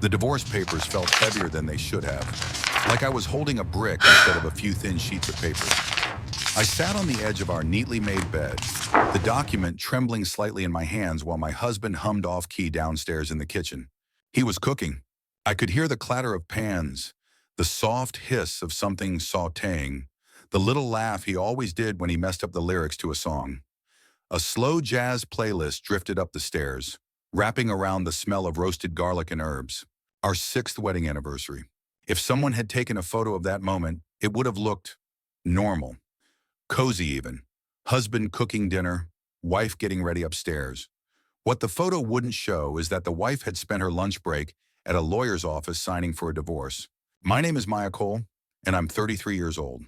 The divorce papers felt heavier than they should have, like I was holding a brick instead of a few thin sheets of paper. I sat on the edge of our neatly made bed, the document trembling slightly in my hands while my husband hummed off-key downstairs in the kitchen. He was cooking. I could hear the clatter of pans, the soft hiss of something sautéing, the little laugh he always did when he messed up the lyrics to a song. A slow jazz playlist drifted up the stairs, wrapping around the smell of roasted garlic and herbs. Our 6th wedding anniversary. If someone had taken a photo of that moment, it would have looked normal. Cozy even. Husband cooking dinner, wife getting ready upstairs. What the photo wouldn't show is that the wife had spent her lunch break at a lawyer's office signing for a divorce. My name is Maya Cole, and I'm 33 years old.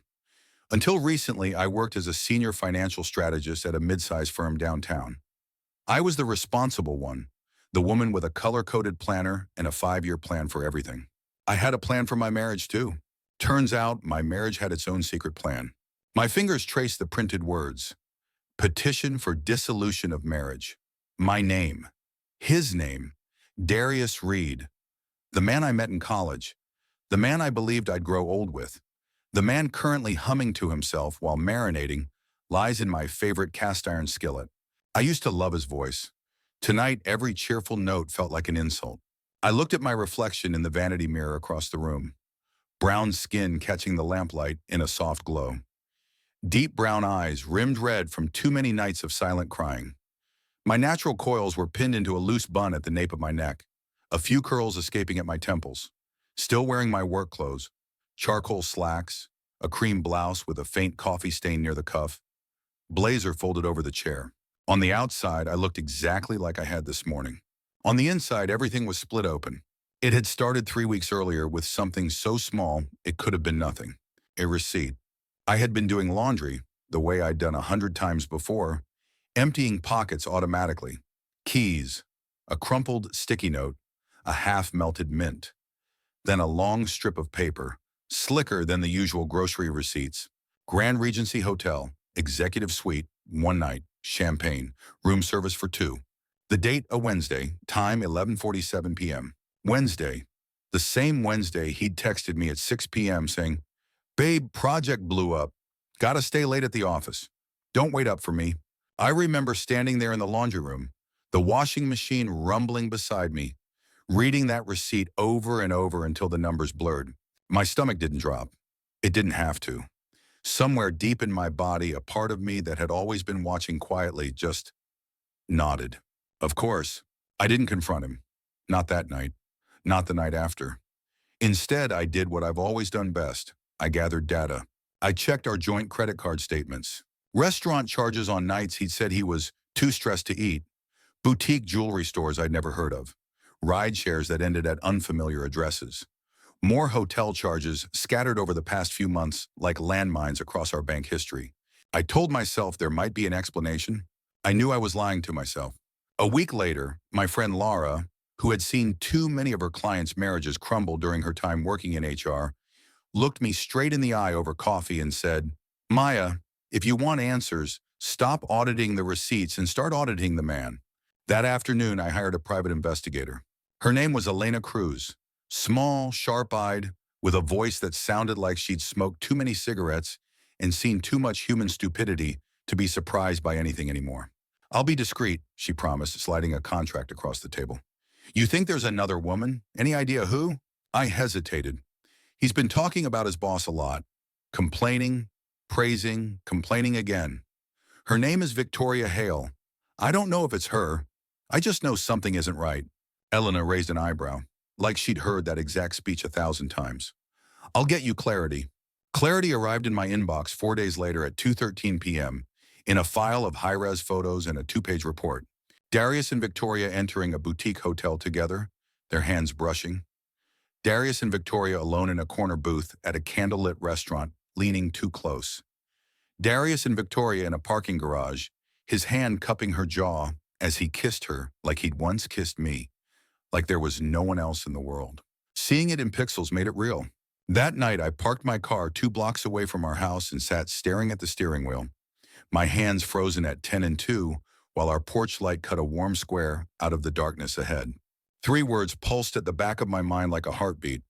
Until recently, I worked as a senior financial strategist at a mid-sized firm downtown. I was the responsible one, the woman with a color-coded planner and a 5-year plan for everything. I had a plan for my marriage too. Turns out my marriage had its own secret plan. My fingers traced the printed words. Petition for dissolution of marriage. My name. His name. Darius Reed. The man I met in college. The man I believed I'd grow old with. The man currently humming to himself while marinating lies in my favorite cast iron skillet. I used to love his voice. Tonight, every cheerful note felt like an insult. I looked at my reflection in the vanity mirror across the room. Brown skin catching the lamplight in a soft glow. Deep brown eyes rimmed red from too many nights of silent crying. My natural coils were pinned into a loose bun at the nape of my neck, a few curls escaping at my temples. Still wearing my work clothes, charcoal slacks, a cream blouse with a faint coffee stain near the cuff, blazer folded over the chair. On the outside, I looked exactly like I had this morning. On the inside, everything was split open. It had started 3 weeks earlier with something so small it could have been nothing. A receipt. I had been doing laundry, the way I'd done 100 times before, emptying pockets automatically. Keys, a crumpled sticky note, a half-melted mint. Then a long strip of paper, slicker than the usual grocery receipts. Grand Regency Hotel, executive suite, 1 night, champagne, room service for 2. The date a Wednesday, time 11:47 p.m. Wednesday. The same Wednesday he'd texted me at 6 p.m. saying, "Babe, project blew up. Gotta stay late at the office. Don't wait up for me." I remember standing there in the laundry room, the washing machine rumbling beside me, reading that receipt over and over until the numbers blurred. My stomach didn't drop. It didn't have to. Somewhere deep in my body, a part of me that had always been watching quietly just nodded. Of course, I didn't confront him. Not that night. Not the night after. Instead, I did what I've always done best. I gathered data. I checked our joint credit card statements. Restaurant charges on nights he'd said he was too stressed to eat. Boutique jewelry stores I'd never heard of. Ride shares that ended at unfamiliar addresses. More hotel charges scattered over the past few months like landmines across our bank history. I told myself there might be an explanation. I knew I was lying to myself. A week later, my friend Laura, who had seen too many of her clients' marriages crumble during her time working in HR, looked me straight in the eye over coffee and said, "Maya, if you want answers, stop auditing the receipts and start auditing the man." That afternoon, I hired a private investigator. Her name was Elena Cruz. Small, sharp-eyed, with a voice that sounded like she'd smoked too many cigarettes and seen too much human stupidity to be surprised by anything anymore. "I'll be discreet," she promised, sliding a contract across the table. "You think there's another woman? Any idea who?" I hesitated. He's been talking about his boss a lot. Complaining, praising, complaining again. Her name is Victoria Hale. I don't know if it's her. I just know something isn't right. Elena raised an eyebrow, like she'd heard that exact speech 1,000 times. "I'll get you clarity." Clarity arrived in my inbox 4 days later at 2:13 p.m. in a file of high-res photos and a 2-page report. Darius and Victoria entering a boutique hotel together, their hands brushing. Darius and Victoria alone in a corner booth at a candlelit restaurant, leaning too close. Darius and Victoria in a parking garage, his hand cupping her jaw as he kissed her like he'd once kissed me, like there was no one else in the world. Seeing it in pixels made it real. That night, I parked my car 2 blocks away from our house and sat staring at the steering wheel, my hands frozen at 10 and 2, while our porch light cut a warm square out of the darkness ahead. Three words pulsed at the back of my mind like a heartbeat.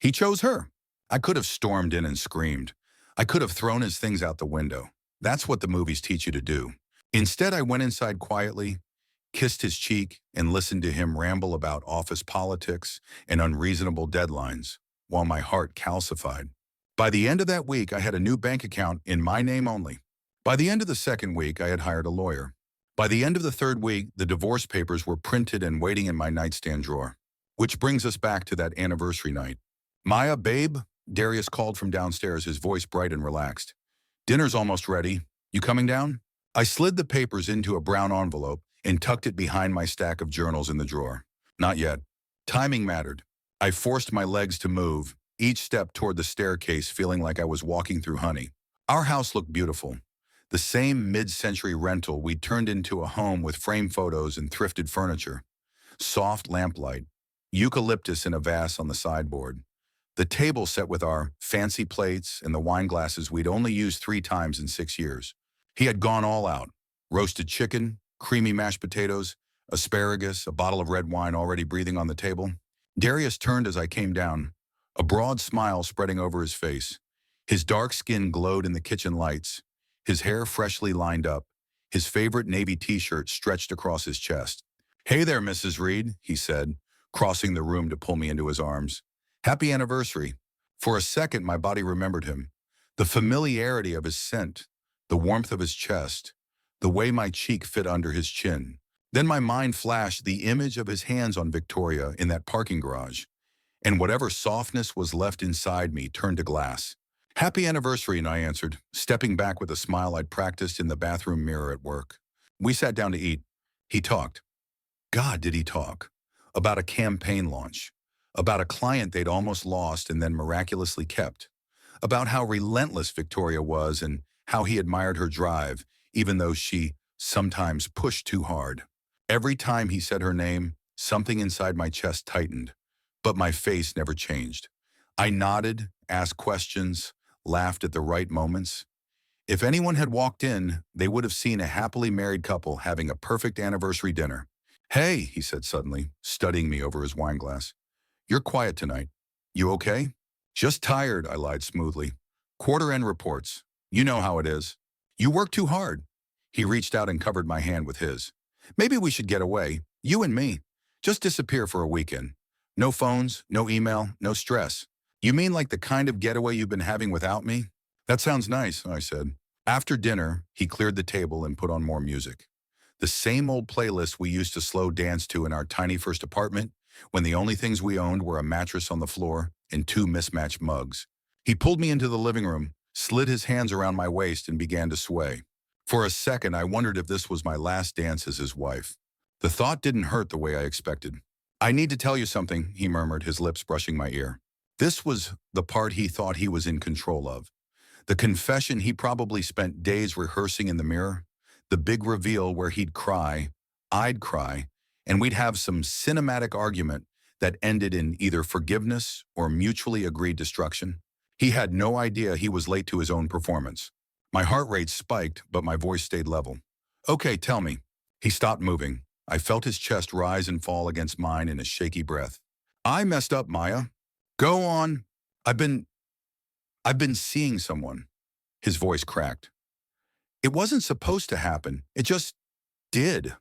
He chose her. I could have stormed in and screamed. I could have thrown his things out the window. That's what the movies teach you to do. Instead, I went inside quietly, kissed his cheek, and listened to him ramble about office politics and unreasonable deadlines, while my heart calcified. By the end of that week, I had a new bank account in my name only. By the end of the second week, I had hired a lawyer. By the end of the third week, the divorce papers were printed and waiting in my nightstand drawer. Which brings us back to that anniversary night. Maya, babe, Darius called from downstairs, his voice bright and relaxed. Dinner's almost ready. You coming down? I slid the papers into a brown envelope and tucked it behind my stack of journals in the drawer. Not yet. Timing mattered. I forced my legs to move, each step toward the staircase feeling like I was walking through honey. Our house looked beautiful. The same mid-century rental we'd turned into a home with framed photos and thrifted furniture. Soft lamplight, eucalyptus in a vase on the sideboard. The table set with our fancy plates and the wine glasses we'd only used 3 times in 6 years. He had gone all out. Roasted chicken, creamy mashed potatoes, asparagus, a bottle of red wine already breathing on the table. Darius turned as I came down, a broad smile spreading over his face. His dark skin glowed in the kitchen lights, his hair freshly lined up, his favorite navy t-shirt stretched across his chest. "Hey there, Mrs. Reed," he said, crossing the room to pull me into his arms. "Happy anniversary." For a second, my body remembered him. The familiarity of his scent, the warmth of his chest, the way my cheek fit under his chin. Then my mind flashed the image of his hands on Victoria in that parking garage, and whatever softness was left inside me turned to glass. "Happy anniversary," and I answered, stepping back with a smile I'd practiced in the bathroom mirror at work. We sat down to eat. He talked. God, did he talk. About a campaign launch. About a client they'd almost lost and then miraculously kept. About how relentless Victoria was and how he admired her drive, even though she sometimes pushed too hard. Every time he said her name, something inside my chest tightened, but my face never changed. I nodded, asked questions, laughed at the right moments. If anyone had walked in, they would have seen a happily married couple having a perfect anniversary dinner. "Hey," he said suddenly, studying me over his wine glass. "You're quiet tonight. You okay?" "Just tired," I lied smoothly. "Quarter-end reports. You know how it is. You work too hard." He reached out and covered my hand with his. "Maybe we should get away, you and me. Just disappear for a weekend. No phones, no email, no stress." "You mean like the kind of getaway you've been having without me?" "That sounds nice," I said. After dinner, he cleared the table and put on more music. The same old playlist we used to slow dance to in our tiny first apartment when the only things we owned were a mattress on the floor and 2 mismatched mugs. He pulled me into the living room, slid his hands around my waist, and began to sway. For a second, I wondered if this was my last dance as his wife. The thought didn't hurt the way I expected. "I need to tell you something," he murmured, his lips brushing my ear. This was the part he thought he was in control of. The confession he probably spent days rehearsing in the mirror. The big reveal where he'd cry, I'd cry, and we'd have some cinematic argument that ended in either forgiveness or mutually agreed destruction. He had no idea he was late to his own performance. My heart rate spiked, but my voice stayed level. "Okay, tell me." He stopped moving. I felt his chest rise and fall against mine in a shaky breath. "I messed up, Maya." "Go on." I've been seeing someone." His voice cracked. "It wasn't supposed to happen. It just did.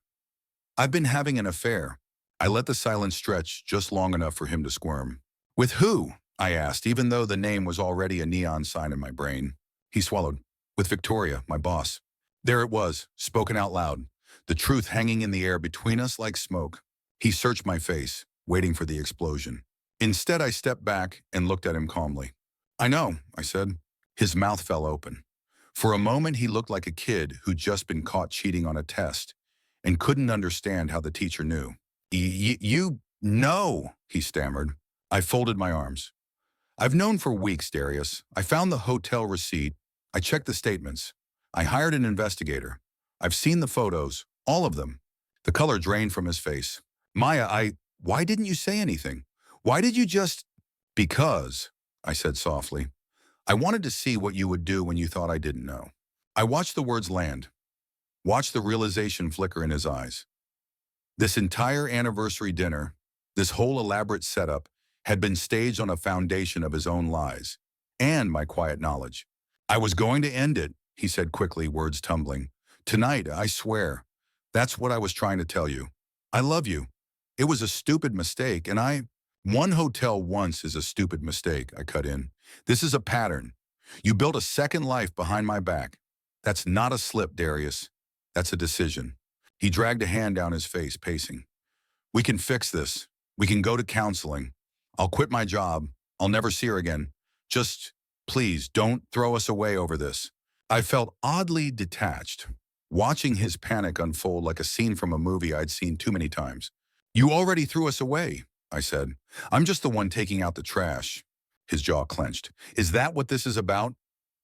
I've been having an affair." I let the silence stretch just long enough for him to squirm. "With who?" I asked, even though the name was already a neon sign in my brain. He swallowed. "With Victoria, my boss." There it was, spoken out loud, the truth hanging in the air between us like smoke. He searched my face, waiting for the explosion. Instead, I stepped back and looked at him calmly. "I know," I said. His mouth fell open. For a moment, he looked like a kid who'd just been caught cheating on a test and couldn't understand how the teacher knew. You know," he stammered. I folded my arms. "I've known for weeks, Darius. I found the hotel receipt. I checked the statements. I hired an investigator. I've seen the photos, all of them." The color drained from his face. "Maya, why didn't you say anything? Why did you just—" "Because," I said softly, "I wanted to see what you would do when you thought I didn't know." I watched the words land, watched the realization flicker in his eyes. This entire anniversary dinner, This whole elaborate setup had been staged on a foundation of his own lies and my quiet knowledge. I was going to end it, he said quickly, words tumbling. Tonight, I swear. That's what I was trying to tell you. I love you. It was a stupid mistake, and one hotel once is a stupid mistake, I cut in. This is a pattern. You built a second life behind my back. That's not a slip, Darius. That's a decision. He dragged a hand down his face, pacing. We can fix this. We can go to counseling. I'll quit my job. I'll never see her again. Just, please, don't throw us away over this. I felt oddly detached, watching his panic unfold like a scene from a movie I'd seen too many times. You already threw us away, I said. I'm just the one taking out the trash. His jaw clenched. Is that what this is about?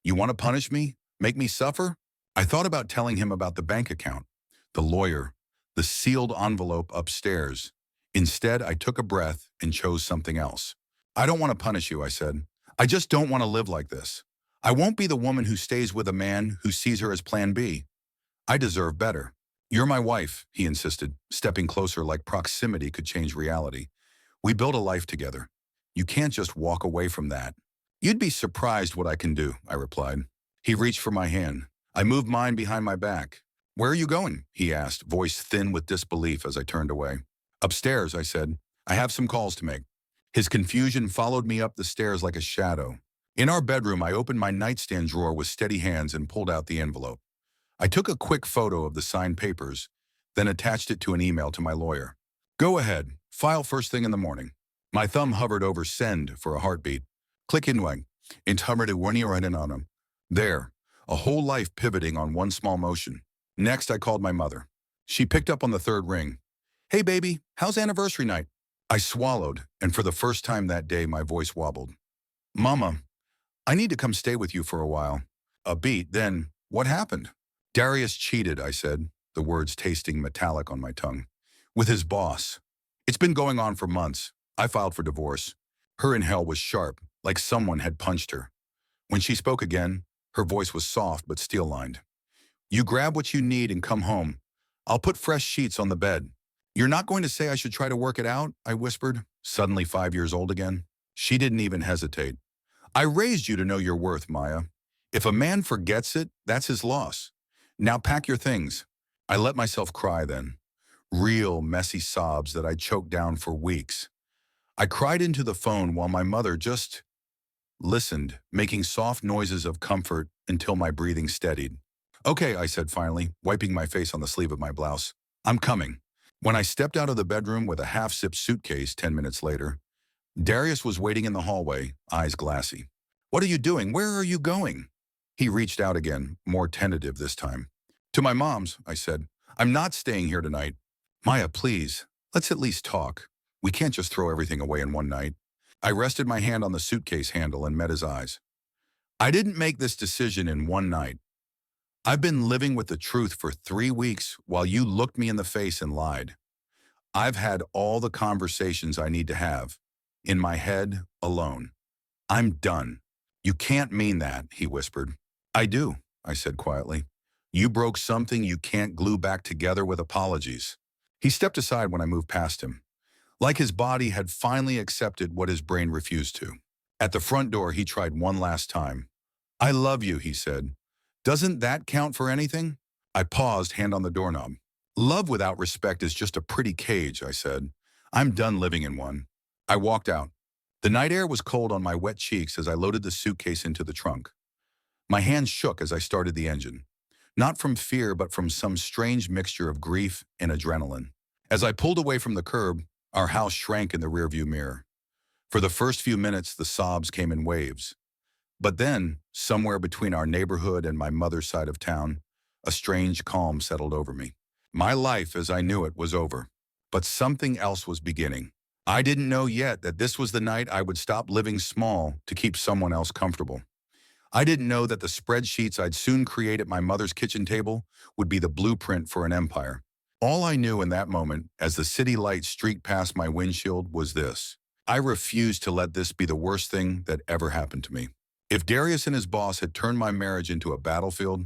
You want to punish me? Make me suffer? I thought about telling him about the bank account, the lawyer, the sealed envelope upstairs. Instead, I took a breath and chose something else. I don't want to punish you, I said. I just don't want to live like this. I won't be the woman who stays with a man who sees her as plan B. I deserve better. You're my wife, he insisted, stepping closer like proximity could change reality. We built a life together. You can't just walk away from that. You'd be surprised what I can do, I replied. He reached for my hand. I moved mine behind my back. Where are you going? He asked, voice thin with disbelief as I turned away. Upstairs, I said. I have some calls to make. His confusion followed me up the stairs like a shadow. In our bedroom, I opened my nightstand drawer with steady hands and pulled out the envelope. I took a quick photo of the signed papers, then attached it to an email to my lawyer. Go ahead, file first thing in the morning. My thumb hovered over send for a heartbeat. Click inwang. There, a whole life pivoting on one small motion. Next, I called my mother. She picked up on the third ring. Hey baby, how's anniversary night? I swallowed, and for the first time that day, my voice wobbled. Mama, I need to come stay with you for a while. A beat, then, what happened? Darius cheated, I said, the words tasting metallic on my tongue. With his boss. It's been going on for months. I filed for divorce. Her inhale was sharp, like someone had punched her. When she spoke again, her voice was soft but steel-lined. You grab what you need and come home. I'll put fresh sheets on the bed. You're not going to say I should try to work it out? I whispered, suddenly 5 years old again. She didn't even hesitate. I raised you to know your worth, Maya. If a man forgets it, that's his loss. Now pack your things. I let myself cry then. Real, messy sobs that I choked down for weeks. I cried into the phone while my mother just listened, making soft noises of comfort until my breathing steadied. Okay, I said finally, wiping my face on the sleeve of my blouse. I'm coming. When I stepped out of the bedroom with a half-sipped suitcase 10 minutes later, Darius was waiting in the hallway, eyes glassy. What are you doing? Where are you going? He reached out again, more tentative this time. To my mom's, I said. I'm not staying here tonight. Maya, please, let's at least talk. We can't just throw everything away in one night. I rested my hand on the suitcase handle and met his eyes. I didn't make this decision in one night. I've been living with the truth for 3 weeks while you looked me in the face and lied. I've had all the conversations I need to have, in my head, alone. I'm done. You can't mean that, he whispered. I do, I said quietly. You broke something you can't glue back together with apologies. He stepped aside when I moved past him, like his body had finally accepted what his brain refused to. At the front door, he tried one last time. I love you, he said. Doesn't that count for anything? I paused, hand on the doorknob. Love without respect is just a pretty cage, I said. I'm done living in one. I walked out. The night air was cold on my wet cheeks as I loaded the suitcase into the trunk. My hands shook as I started the engine. Not from fear, but from some strange mixture of grief and adrenaline. As I pulled away from the curb, our house shrank in the rearview mirror. For the first few minutes, the sobs came in waves. But then, somewhere between our neighborhood and my mother's side of town, a strange calm settled over me. My life as I knew it was over, but something else was beginning. I didn't know yet that this was the night I would stop living small to keep someone else comfortable. I didn't know that the spreadsheets I'd soon create at my mother's kitchen table would be the blueprint for an empire. All I knew in that moment, as the city light streaked past my windshield, was this. I refused to let this be the worst thing that ever happened to me. If Darius and his boss had turned my marriage into a battlefield,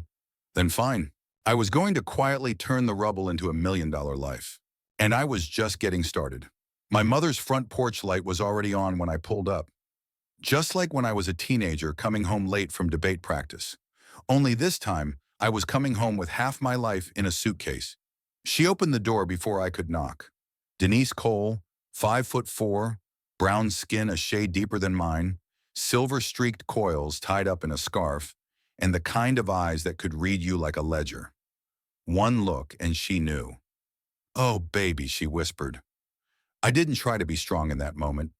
then fine. I was going to quietly turn the rubble into $1 million life. And I was just getting started. My mother's front porch light was already on when I pulled up, just like when I was a teenager coming home late from debate practice. Only this time, I was coming home with half my life in a suitcase. She opened the door before I could knock. Denise Cole, 5'4", brown skin a shade deeper than mine, silver-streaked coils tied up in a scarf, and the kind of eyes that could read you like a ledger. One look, and she knew. "Oh, baby," she whispered. I didn't try to be strong in that moment.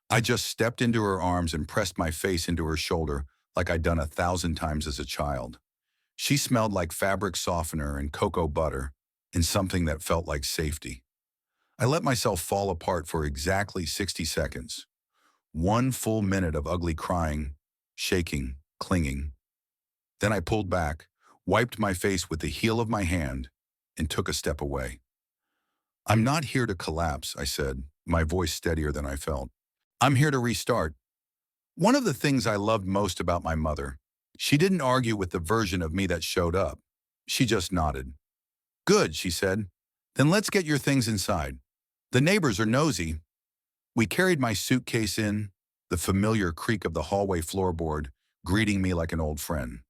I just stepped into her arms and pressed my face into her shoulder like I'd done 1,000 times as a child. She smelled like fabric softener and cocoa butter, and something that felt like safety. I let myself fall apart for exactly 60 seconds. One full minute of ugly crying, shaking, clinging. Then I pulled back, wiped my face with the heel of my hand, and took a step away. "I'm not here to collapse," I said, my voice steadier than I felt. "I'm here to restart." One of the things I loved most about my mother, she didn't argue with the version of me that showed up. She just nodded. "Good," she said. "Then let's get your things inside. The neighbors are nosy." We carried my suitcase in, the familiar creak of the hallway floorboard greeting me like an old friend.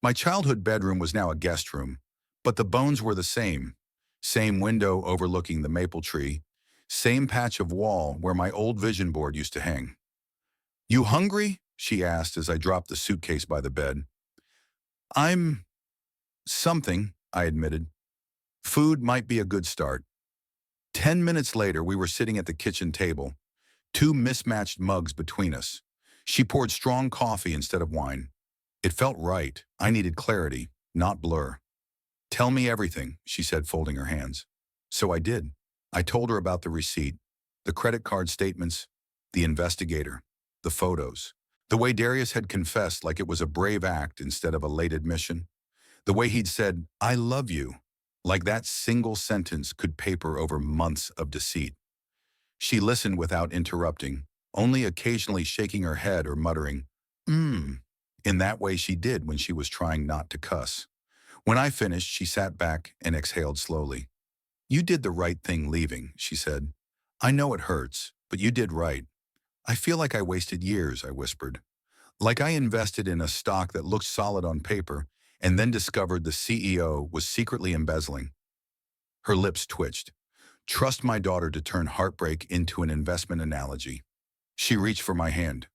My childhood bedroom was now a guest room, but the bones were the same. Same window overlooking the maple tree, same patch of wall where my old vision board used to hang. "You hungry?" she asked as I dropped the suitcase by the bed. "I'm something," I admitted. Food might be a good start. 10 minutes later, we were sitting at the kitchen table, two mismatched mugs between us. She poured strong coffee instead of wine. It felt right. I needed clarity, not blur. "Tell me everything," she said, folding her hands. So I did. I told her about the receipt, the credit card statements, the investigator, the photos, the way Darius had confessed like it was a brave act instead of a late admission, the way he'd said, "I love you," like that single sentence could paper over months of deceit. She listened without interrupting, only occasionally shaking her head or muttering, in that way she did when she was trying not to cuss. When I finished, she sat back and exhaled slowly. "You did the right thing leaving," she said. "I know it hurts, but you did right." "I feel like I wasted years," I whispered. "Like I invested in a stock that looked solid on paper and then discovered the CEO was secretly embezzling." Her lips twitched. "Trust my daughter to turn heartbreak into an investment analogy." She reached for my hand.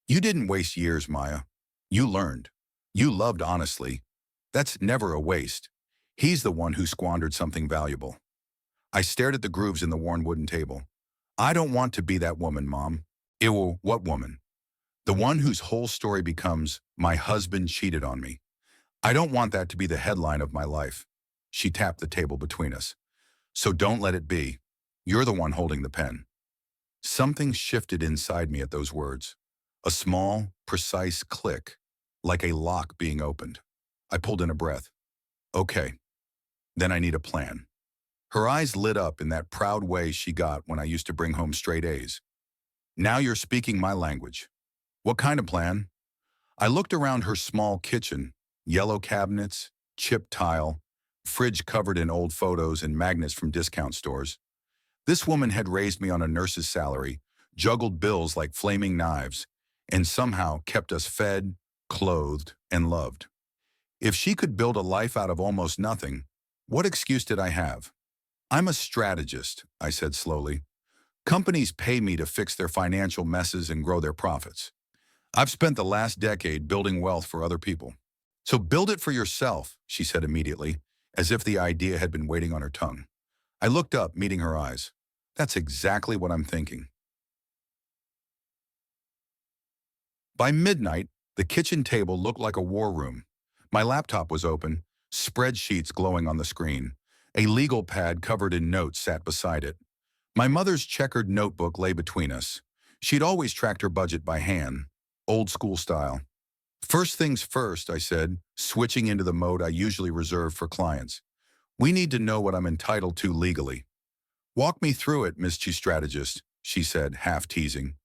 "You didn't waste years, Maya. You learned. You loved honestly. That's never a waste. He's the one who squandered something valuable." I stared at the grooves in the worn wooden table. "I don't want to be that woman, Mom." Ew, what woman? "The one whose whole story becomes, 'My husband cheated on me.' I don't want that to be the headline of my life." She tapped the table between us. "So don't let it be. You're the one holding the pen." Something shifted inside me at those words. A small, precise click, like a lock being opened. I pulled in a breath. "Okay, then I need a plan." Her eyes lit up in that proud way she got when I used to bring home straight A's. "Now you're speaking my language." "What kind of plan?" I looked around her small kitchen, yellow cabinets, chipped tile, fridge covered in old photos and magnets from discount stores. This woman had raised me on a nurse's salary, juggled bills like flaming knives, and somehow kept us fed, clothed, and loved. If she could build a life out of almost nothing, what excuse did I have? "I'm a strategist," I said slowly. "Companies pay me to fix their financial messes and grow their profits. I've spent the last decade building wealth for other people." "So build it for yourself," she said immediately, as if the idea had been waiting on her tongue. I looked up, meeting her eyes. "That's exactly what I'm thinking." By midnight, the kitchen table looked like a war room. My laptop was open, spreadsheets glowing on the screen. A legal pad covered in notes sat beside it. My mother's checkered notebook lay between us. She'd always tracked her budget by hand, old school style. "First things first," I said, switching into the mode I usually reserve for clients. "We need to know what I'm entitled to legally." "Walk me through it, Miss Chief Strategist," she said, half teasing.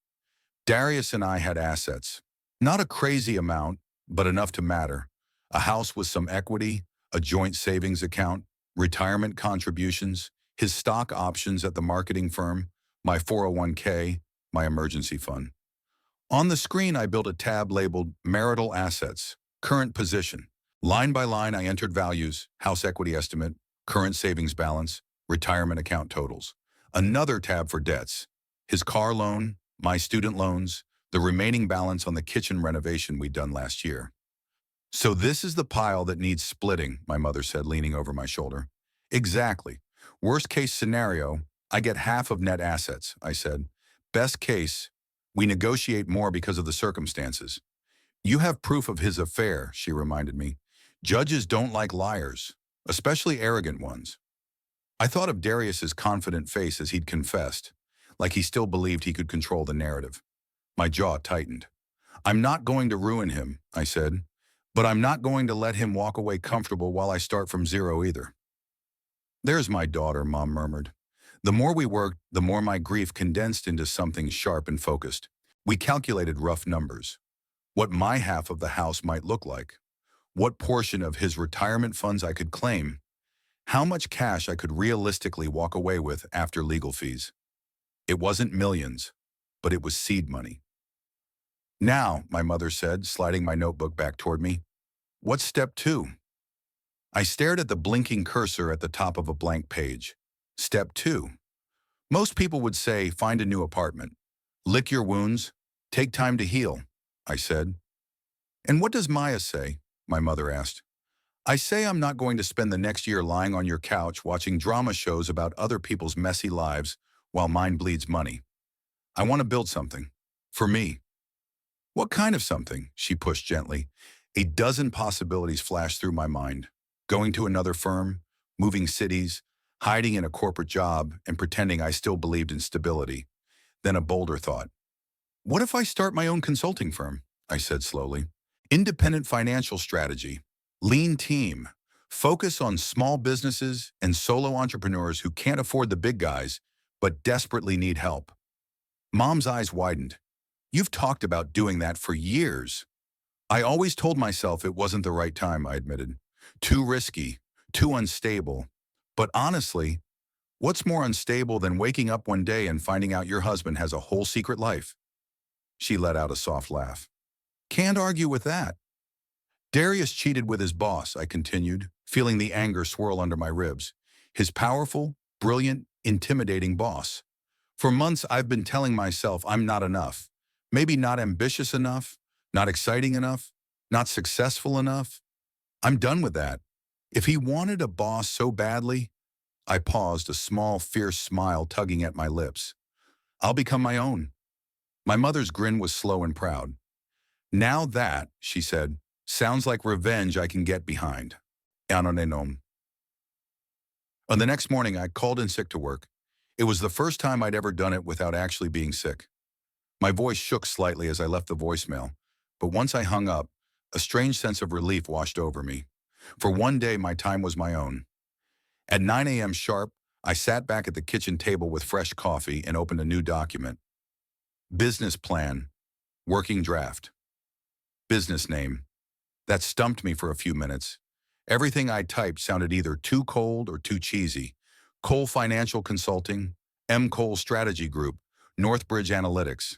Darius and I had assets. Not a crazy amount, but enough to matter. A house with some equity, a joint savings account, retirement contributions, his stock options at the marketing firm, my 401k, my emergency fund. On the screen, I built a tab labeled Marital Assets, Current Position. Line by line, I entered values, house equity estimate, current savings balance, retirement account totals. Another tab for debts, his car loan, my student loans, the remaining balance on the kitchen renovation we'd done last year. So this is the pile that needs splitting, my mother said, leaning over my shoulder. Exactly. Worst case scenario, I get half of net assets, I said. Best case, we negotiate more because of the circumstances. You have proof of his affair, she reminded me. Judges don't like liars, especially arrogant ones. I thought of Darius's confident face as he'd confessed, like he still believed he could control the narrative. My jaw tightened. I'm not going to ruin him, I said, but I'm not going to let him walk away comfortable while I start from zero either. There's my daughter, Mom murmured. The more we worked, the more my grief condensed into something sharp and focused. We calculated rough numbers. What my half of the house might look like. What portion of his retirement funds I could claim. How much cash I could realistically walk away with after legal fees. It wasn't millions, but it was seed money. Now, my mother said, sliding my notebook back toward me, what's step 2? I stared at the blinking cursor at the top of a blank page. Step 2. Most people would say, find a new apartment. Lick your wounds. Take time to heal, I said. And what does Maya say? My mother asked. I say I'm not going to spend the next year lying on your couch watching drama shows about other people's messy lives while mine bleeds money. I want to build something. For me. What kind of something? She pushed gently. A dozen possibilities flashed through my mind. Going to another firm, moving cities, hiding in a corporate job, and pretending I still believed in stability. Then a bolder thought. What if I start my own consulting firm? I said slowly. Independent financial strategy. Lean team. Focus on small businesses and solo entrepreneurs who can't afford the big guys, but desperately need help. Mom's eyes widened. You've talked about doing that for years. I always told myself it wasn't the right time, I admitted. Too risky, too unstable. But honestly, what's more unstable than waking up one day and finding out your husband has a whole secret life? She let out a soft laugh. Can't argue with that. Darius cheated with his boss, I continued, feeling the anger swirl under my ribs. His powerful, brilliant, intimidating boss. For months, I've been telling myself I'm not enough. Maybe not ambitious enough, not exciting enough, not successful enough. I'm done with that. If he wanted a boss so badly, I paused, a small, fierce smile tugging at my lips. I'll become my own. My mother's grin was slow and proud. Now that, she said, sounds like revenge I can get behind. On the next morning, I called in sick to work. It was the first time I'd ever done it without actually being sick. My voice shook slightly as I left the voicemail, but once I hung up, a strange sense of relief washed over me. For one day, my time was my own. At 9 a.m. sharp, I sat back at the kitchen table with fresh coffee and opened a new document. Business plan, working draft. Business name. That stumped me for a few minutes. Everything I typed sounded either too cold or too cheesy. Cole Financial Consulting, M. Cole Strategy Group, Northbridge Analytics.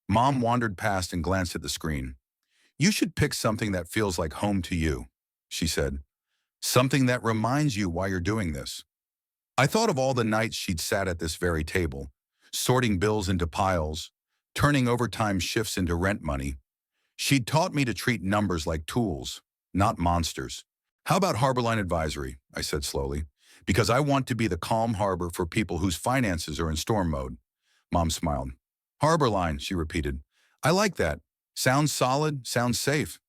Mom wandered past and glanced at the screen. You should pick something that feels like home to you, she said. Something that reminds you why you're doing this. I thought of all the nights she'd sat at this very table, sorting bills into piles, turning overtime shifts into rent money. She'd taught me to treat numbers like tools, not monsters. How about Harborline Advisory? I said slowly. Because I want to be the calm harbor for people whose finances are in storm mode. Mom smiled. Harborline, she repeated. I like that. Sounds solid, sounds safe.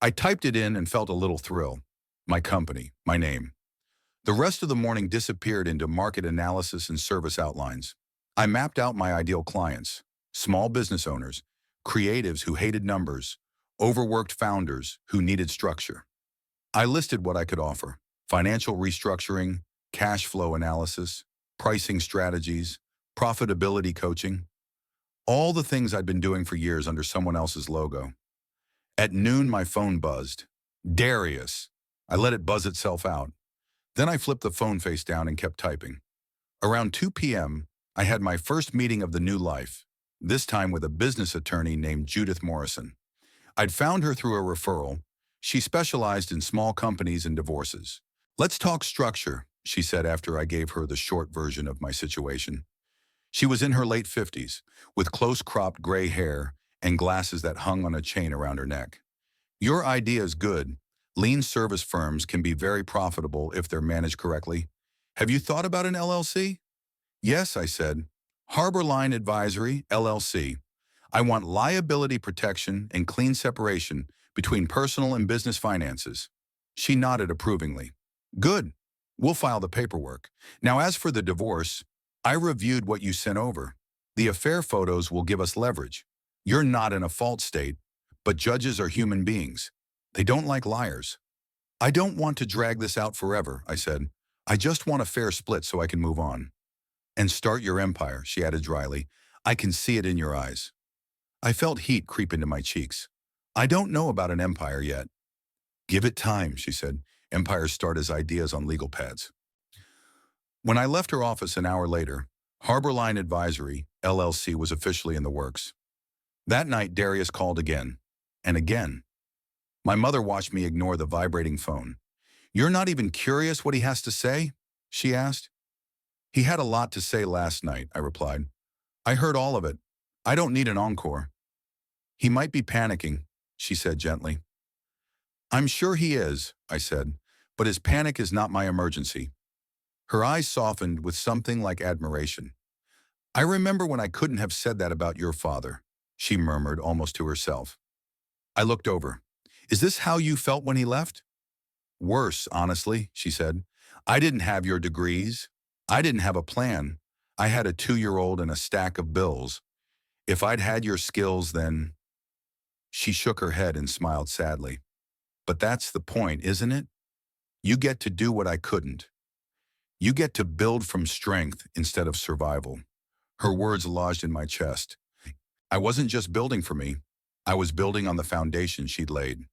I typed it in and felt a little thrill. My company, my name. The rest of the morning disappeared into market analysis and service outlines. I mapped out my ideal clients, small business owners, creatives who hated numbers, overworked founders who needed structure. I listed what I could offer: financial restructuring, cash flow analysis, pricing strategies, profitability coaching. All the things I'd been doing for years under someone else's logo. At noon, my phone buzzed. Darius. I let it buzz itself out. Then I flipped the phone face down and kept typing. Around 2 p.m., I had my first meeting of the new life, this time with a business attorney named Judith Morrison. I'd found her through a referral. She specialized in small companies and divorces. "Let's talk structure," she said after I gave her the short version of my situation. She was in her late 50s, with close-cropped gray hair and glasses that hung on a chain around her neck. "Your idea is good. Lean service firms can be very profitable if they're managed correctly. Have you thought about an LLC?" "Yes," I said. "Harbor Line Advisory, LLC. I want liability protection and clean separation between personal and business finances." She nodded approvingly. "Good. We'll file the paperwork. Now, as for the divorce, I reviewed what you sent over. The affair photos will give us leverage. You're not in a fault state, but judges are human beings. They don't like liars." "I don't want to drag this out forever," I said. "I just want a fair split so I can move on." "And start your empire," she added dryly. "I can see it in your eyes." I felt heat creep into my cheeks. "I don't know about an empire yet." "Give it time," she said. "Empires start as ideas on legal pads." When I left her office an hour later, Harbor Line Advisory, LLC was officially in the works. That night, Darius called again, and again. My mother watched me ignore the vibrating phone. "You're not even curious what he has to say?" she asked. "He had a lot to say last night," I replied. "I heard all of it. I don't need an encore." "He might be panicking," she said gently. "I'm sure he is," I said, "but his panic is not my emergency." Her eyes softened with something like admiration. "I remember when I couldn't have said that about your father," she murmured almost to herself. I looked over. "Is this how you felt when he left?" "Worse, honestly," she said. "I didn't have your degrees. I didn't have a plan. I had a 2-year-old and a stack of bills. If I'd had your skills, then—" She shook her head and smiled sadly. "But that's the point, isn't it? You get to do what I couldn't. You get to build from strength instead of survival." Her words lodged in my chest. I wasn't just building for me. I was building on the foundation she'd laid.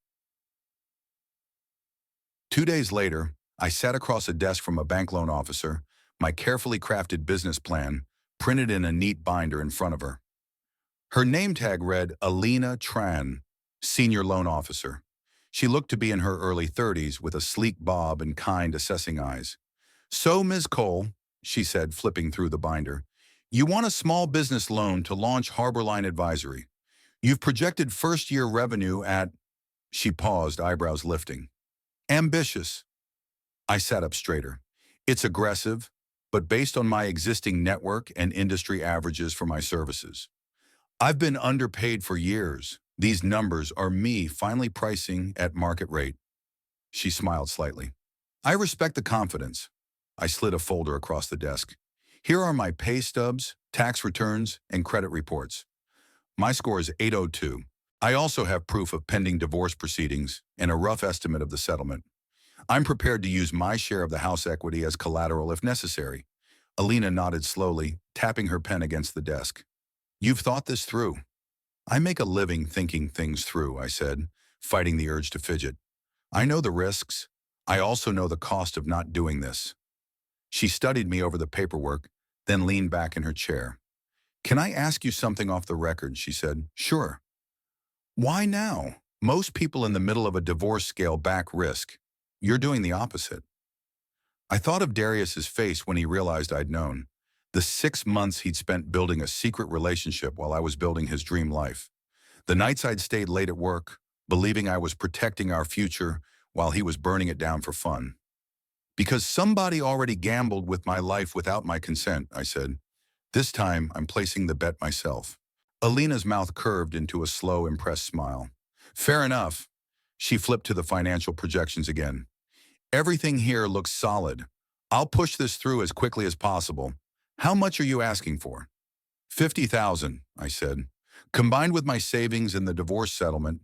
2 days later, I sat across a desk from a bank loan officer, my carefully crafted business plan printed in a neat binder in front of her. Her name tag read Alina Tran, Senior Loan Officer. She looked to be in her early 30s with a sleek bob and kind, assessing eyes. "So, Ms. Cole," she said, flipping through the binder, "you want a small business loan to launch Harbor Line Advisory. You've projected first-year revenue at—" She paused, eyebrows lifting. "Ambitious." I sat up straighter. "It's aggressive, but based on my existing network and industry averages for my services. I've been underpaid for years. These numbers are me finally pricing at market rate." She smiled slightly. "I respect the confidence." I slid a folder across the desk. "Here are my pay stubs, tax returns, and credit reports. My score is 802. I also have proof of pending divorce proceedings and a rough estimate of the settlement. I'm prepared to use my share of the house equity as collateral if necessary." Alina nodded slowly, tapping her pen against the desk. "You've thought this through." "I make a living thinking things through," I said, fighting the urge to fidget. "I know the risks. I also know the cost of not doing this." She studied me over the paperwork, then leaned back in her chair. "Can I ask you something off the record?" she said. "Sure." "Why now? Most people in the middle of a divorce scale back risk. You're doing the opposite." I thought of Darius's face when he realized I'd known. The 6 months he'd spent building a secret relationship while I was building his dream life. The nights I'd stayed late at work, believing I was protecting our future while he was burning it down for fun. "Because somebody already gambled with my life without my consent," I said. "This time, I'm placing the bet myself." Alina's mouth curved into a slow, impressed smile. "Fair enough." She flipped to the financial projections again. "Everything here looks solid. I'll push this through as quickly as possible. How much are you asking for?" 50,000, I said. "Combined with my savings and the divorce settlement,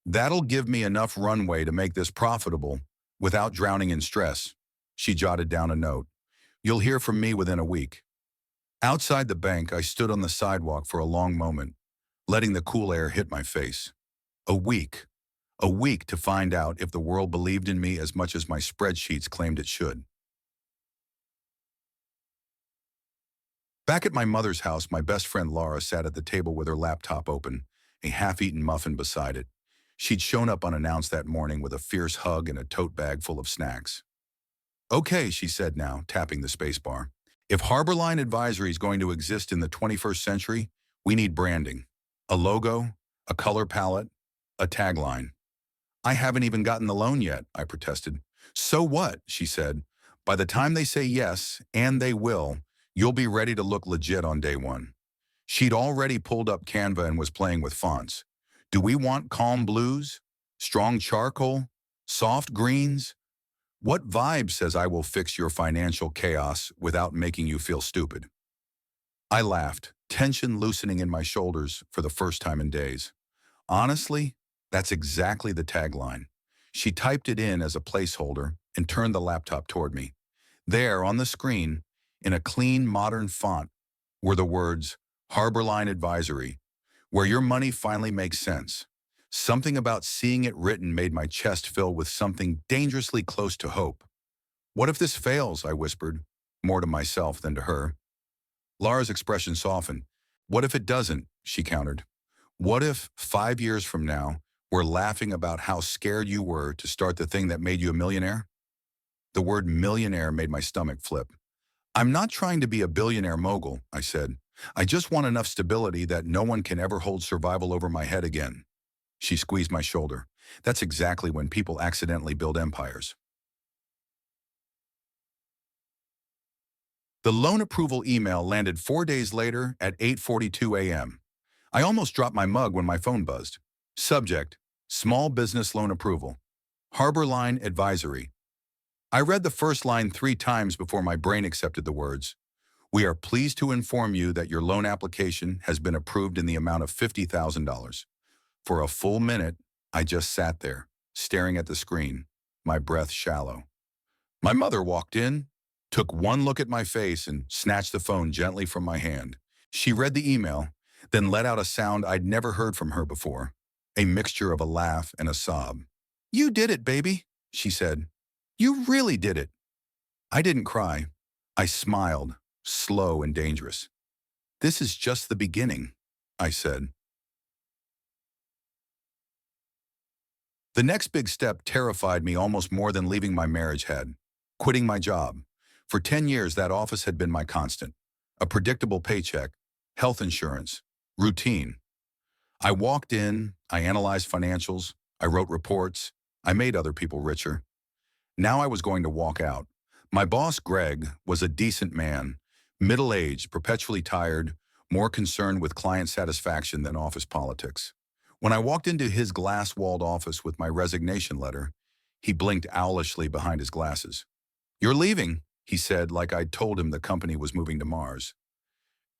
that'll give me enough runway to make this profitable without drowning in stress." She jotted down a note. "You'll hear from me within a week." Outside the bank, I stood on the sidewalk for a long moment, letting the cool air hit my face. A week. A week to find out if the world believed in me as much as my spreadsheets claimed it should. Back at my mother's house, my best friend Laura sat at the table with her laptop open, a half-eaten muffin beside it. She'd shown up unannounced that morning with a fierce hug and a tote bag full of snacks. Okay, she said now, tapping the spacebar. If Harborline Advisory is going to exist in the 21st century, we need branding. A logo, a color palette, a tagline. I haven't even gotten the loan yet, I protested. So what, she said. By the time they say yes, and they will, you'll be ready to look legit on day one. She'd already pulled up Canva and was playing with fonts. Do we want calm blues? Strong charcoal? Soft greens? What vibe says I will fix your financial chaos without making you feel stupid? I laughed, tension loosening in my shoulders for the first time in days. Honestly, that's exactly the tagline. She typed it in as a placeholder and turned the laptop toward me. There, on the screen, in a clean, modern font, were the words, Harborline Advisory, where your money finally makes sense. Something about seeing it written made my chest fill with something dangerously close to hope. What if this fails, I whispered, more to myself than to her. Laura's expression softened. What if it doesn't, she countered. What if, 5 years from now, we're laughing about how scared you were to start the thing that made you a millionaire? The word millionaire made my stomach flip. I'm not trying to be a billionaire mogul, I said. I just want enough stability that no one can ever hold survival over my head again. She squeezed my shoulder. That's exactly when people accidentally build empires. The loan approval email landed 4 days later at 8:42 a.m. I almost dropped my mug when my phone buzzed. Subject, Small Business Loan Approval. Harborline Advisory. I read the first line 3 times before my brain accepted the words. We are pleased to inform you that your loan application has been approved in the amount of $50,000. For a full minute, I just sat there, staring at the screen, my breath shallow. My mother walked in, took one look at my face and snatched the phone gently from my hand. She read the email, then let out a sound I'd never heard from her before, a mixture of a laugh and a sob. You did it, baby, she said. You really did it. I didn't cry. I smiled, slow and dangerous. This is just the beginning, I said. The next big step terrified me almost more than leaving my marriage had. Quitting my job. For 10 years, that office had been my constant. A predictable paycheck, health insurance, routine. I walked in, I analyzed financials, I wrote reports, I made other people richer. Now I was going to walk out. My boss, Greg, was a decent man, middle-aged, perpetually tired, more concerned with client satisfaction than office politics. When I walked into his glass-walled office with my resignation letter, he blinked owlishly behind his glasses. You're leaving, he said, like I'd told him the company was moving to Mars.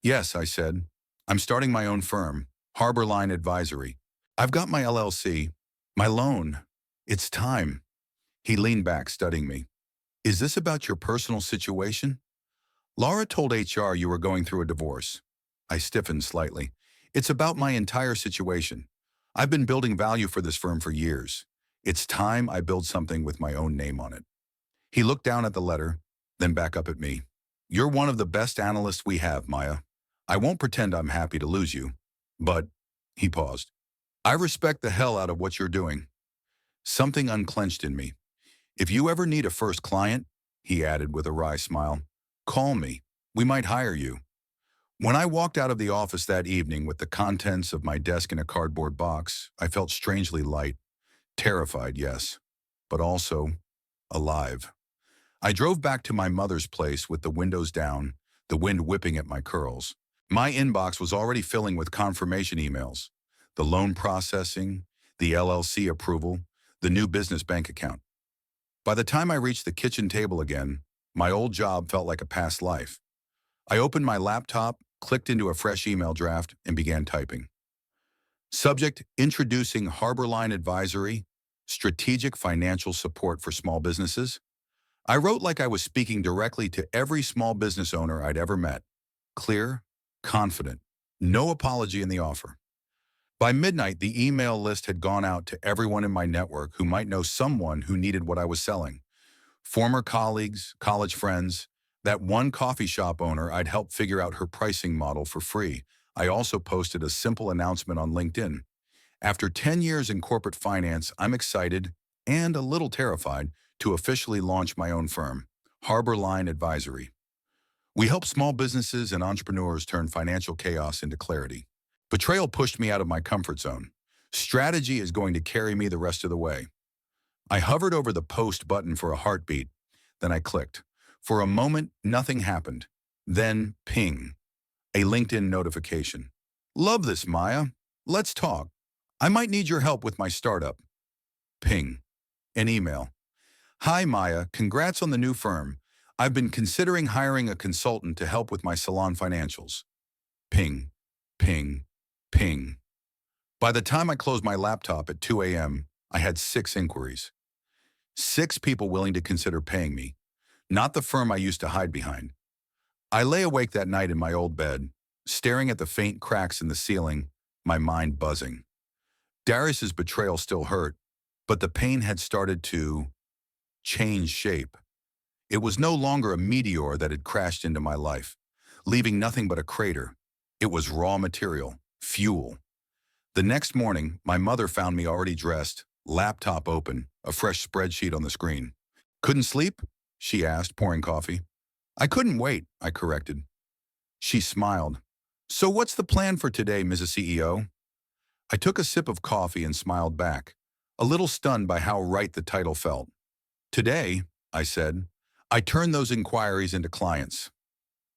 Yes, I said. I'm starting my own firm, Harborline Advisory. I've got my LLC, my loan. It's time. He leaned back, studying me. Is this about your personal situation? Laura told HR you were going through a divorce. I stiffened slightly. It's about my entire situation. I've been building value for this firm for years. It's time I build something with my own name on it. He looked down at the letter, then back up at me. You're one of the best analysts we have, Maya. I won't pretend I'm happy to lose you. But, he paused. I respect the hell out of what you're doing. Something unclenched in me. If you ever need a first client, he added with a wry smile, call me. We might hire you. When I walked out of the office that evening with the contents of my desk in a cardboard box, I felt strangely light. Terrified, yes, but also alive. I drove back to my mother's place with the windows down, the wind whipping at my curls. My inbox was already filling with confirmation emails. The loan processing, the LLC approval, the new business bank account. By the time I reached the kitchen table again, my old job felt like a past life. I opened my laptop, clicked into a fresh email draft, and began typing. Subject, introducing Harborline Advisory, strategic financial support for small businesses. I wrote like I was speaking directly to every small business owner I'd ever met. Clear, confident, no apology in the offer. By midnight, the email list had gone out to everyone in my network who might know someone who needed what I was selling. Former colleagues, college friends, That one coffee shop owner I'd helped figure out her pricing model for free. I also posted a simple announcement on LinkedIn. After 10 years in corporate finance, I'm excited and a little terrified to officially launch my own firm, Harbor Line Advisory. We help small businesses and entrepreneurs turn financial chaos into clarity. Betrayal pushed me out of my comfort zone. Strategy is going to carry me the rest of the way. I hovered over the post button for a heartbeat. Then I clicked. For a moment, nothing happened. Then, ping. A LinkedIn notification. Love this, Maya. Let's talk. I might need your help with my startup. Ping. An email. Hi, Maya. Congrats on the new firm. I've been considering hiring a consultant to help with my salon financials. Ping. Ping. Ping. By the time I closed my laptop at 2 a.m., I had 6 inquiries. 6 people willing to consider paying me. Not the firm I used to hide behind. I lay awake that night in my old bed, staring at the faint cracks in the ceiling, my mind buzzing. Darius's betrayal still hurt, but the pain had started to change shape. It was no longer a meteor that had crashed into my life, leaving nothing but a crater. It was raw material, fuel. The next morning, my mother found me already dressed, laptop open, a fresh spreadsheet on the screen. Couldn't sleep? She asked, pouring coffee. I couldn't wait, I corrected. She smiled. So what's the plan for today, Mrs. CEO? I took a sip of coffee and smiled back, a little stunned by how right the title felt. Today, I said, I turn those inquiries into clients.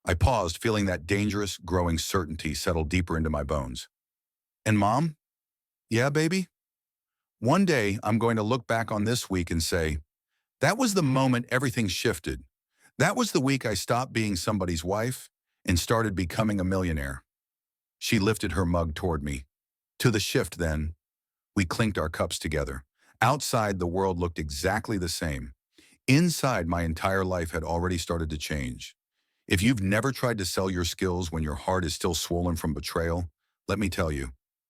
I paused, feeling that dangerous, growing certainty settle deeper into my bones. And Mom? Yeah, baby? One day, I'm going to look back on this week and say, that was the moment everything shifted. That was the week I stopped being somebody's wife and started becoming a millionaire. She lifted her mug toward me. To the shift, then. We clinked our cups together. Outside, the world looked exactly the same. Inside, my entire life had already started to change. If you've never tried to sell your skills when your heart is still swollen from betrayal, let me tell you,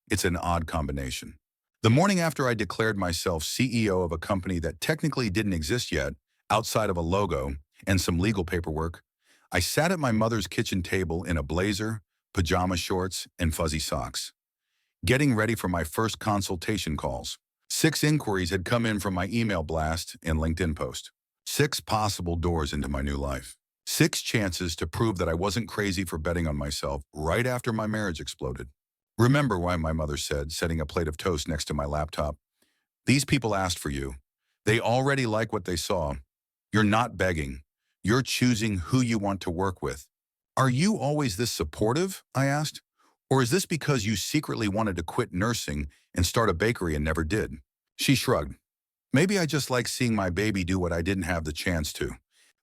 it's an odd combination. The morning after I declared myself CEO of a company that technically didn't exist yet, outside of a logo and some legal paperwork, I sat at my mother's kitchen table in a blazer, pajama shorts, and fuzzy socks, getting ready for my first consultation calls. 6 inquiries had come in from my email blast and LinkedIn post. 6 possible doors into my new life. 6 chances to prove that I wasn't crazy for betting on myself right after my marriage exploded. Remember why my mother said, setting a plate of toast next to my laptop, these people asked for you. They already like what they saw. You're not begging. You're choosing who you want to work with. Are you always this supportive? I asked. Or is this because you secretly wanted to quit nursing and start a bakery and never did? She shrugged. Maybe I just like seeing my baby do what I didn't have the chance to.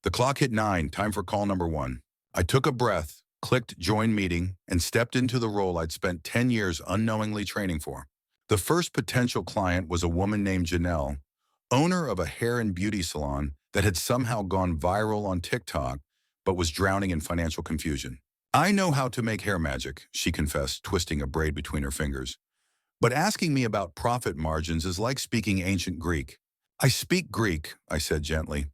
The clock hit 9, time for call number 1. I took a breath, clicked join meeting, and stepped into the role I'd spent 10 years unknowingly training for. The first potential client was a woman named Janelle, owner of a hair and beauty salon that had somehow gone viral on TikTok, but was drowning in financial confusion. I know how to make hair magic, she confessed, twisting a braid between her fingers. But asking me about profit margins is like speaking ancient Greek. I speak Greek, I said gently.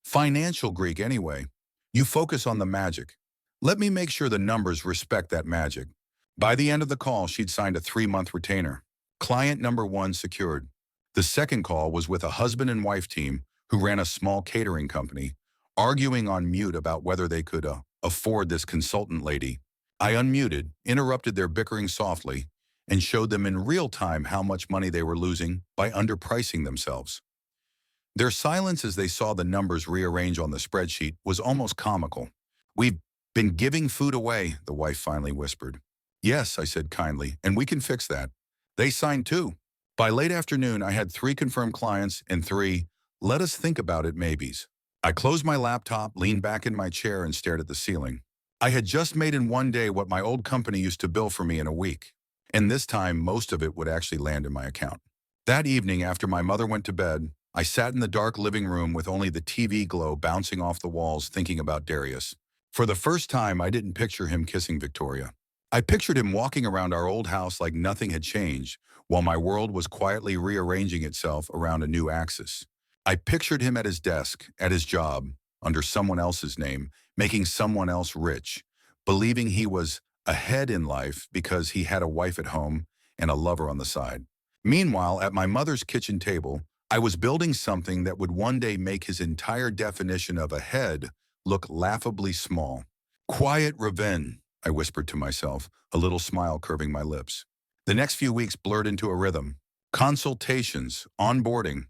Financial Greek anyway. You focus on the magic. Let me make sure the numbers respect that magic. By the end of the call, she'd signed a 3-month retainer. Client number 1 secured. The second call was with a husband and wife team who ran a small catering company, arguing on mute about whether they could afford this consultant lady. I unmuted, interrupted their bickering softly, and showed them in real time how much money they were losing by underpricing themselves. Their silence as they saw the numbers rearrange on the spreadsheet was almost comical. We've been giving food away, the wife finally whispered. Yes, I said kindly, and we can fix that. They signed too. By late afternoon, I had 3 confirmed clients and 3, let us think about it maybes. I closed my laptop, leaned back in my chair, and stared at the ceiling. I had just made in one day what my old company used to bill for me in a week. And this time, most of it would actually land in my account. That evening, after my mother went to bed, I sat in the dark living room with only the TV glow bouncing off the walls thinking about Darius. For the first time, I didn't picture him kissing Victoria. I pictured him walking around our old house like nothing had changed, while my world was quietly rearranging itself around a new axis. I pictured him at his desk, at his job, under someone else's name, making someone else rich, believing he was ahead in life because he had a wife at home and a lover on the side. Meanwhile, at my mother's kitchen table, I was building something that would one day make his entire definition of ahead look laughably small. Quiet revenge, I whispered to myself, a little smile curving my lips. The next few weeks blurred into a rhythm. Consultations, onboarding,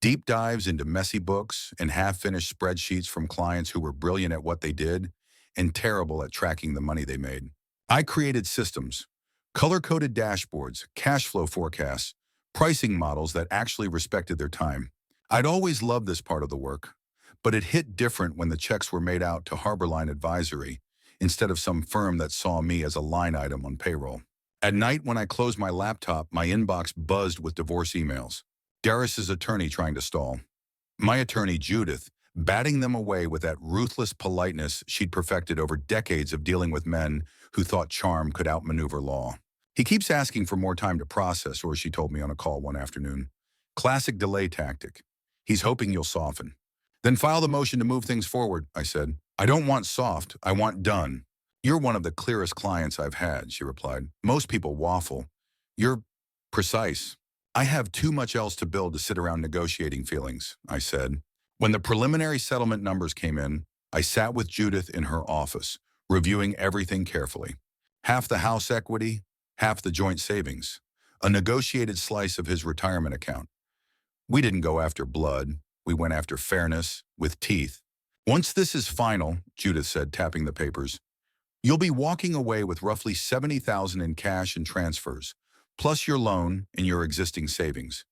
deep dives into messy books and half-finished spreadsheets from clients who were brilliant at what they did and terrible at tracking the money they made. I created systems, color-coded dashboards, cash flow forecasts, pricing models that actually respected their time. I'd always loved this part of the work, but it hit different when the checks were made out to Harborline Advisory instead of some firm that saw me as a line item on payroll. At night when I closed my laptop, my inbox buzzed with divorce emails. Darius's attorney trying to stall. My attorney, Judith, batting them away with that ruthless politeness she'd perfected over decades of dealing with men who thought charm could outmaneuver law. He keeps asking for more time to process, or she told me on a call one afternoon. Classic delay tactic. He's hoping you'll soften. Then file the motion to move things forward, I said. I don't want soft, I want done. You're one of the clearest clients I've had, she replied. Most people waffle. You're precise. I have too much else to build to sit around negotiating feelings, I said. When the preliminary settlement numbers came in, I sat with Judith in her office, reviewing everything carefully. Half the house equity, half the joint savings, a negotiated slice of his retirement account. We didn't go after blood. We went after fairness, with teeth. Once this is final, Judith said, tapping the papers, you'll be walking away with roughly $70,000 in cash and transfers, plus your loan and your existing savings.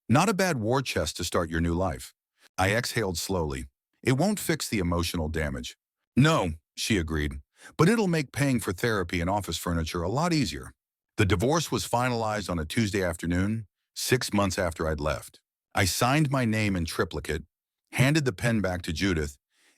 Not a bad war chest to start your new life. I exhaled slowly. It won't fix the emotional damage. No, she agreed, but it'll make paying for therapy and office furniture a lot easier. The divorce was finalized on a Tuesday afternoon, 6 months after I'd left. I signed my name in triplicate, handed the pen back to Judith,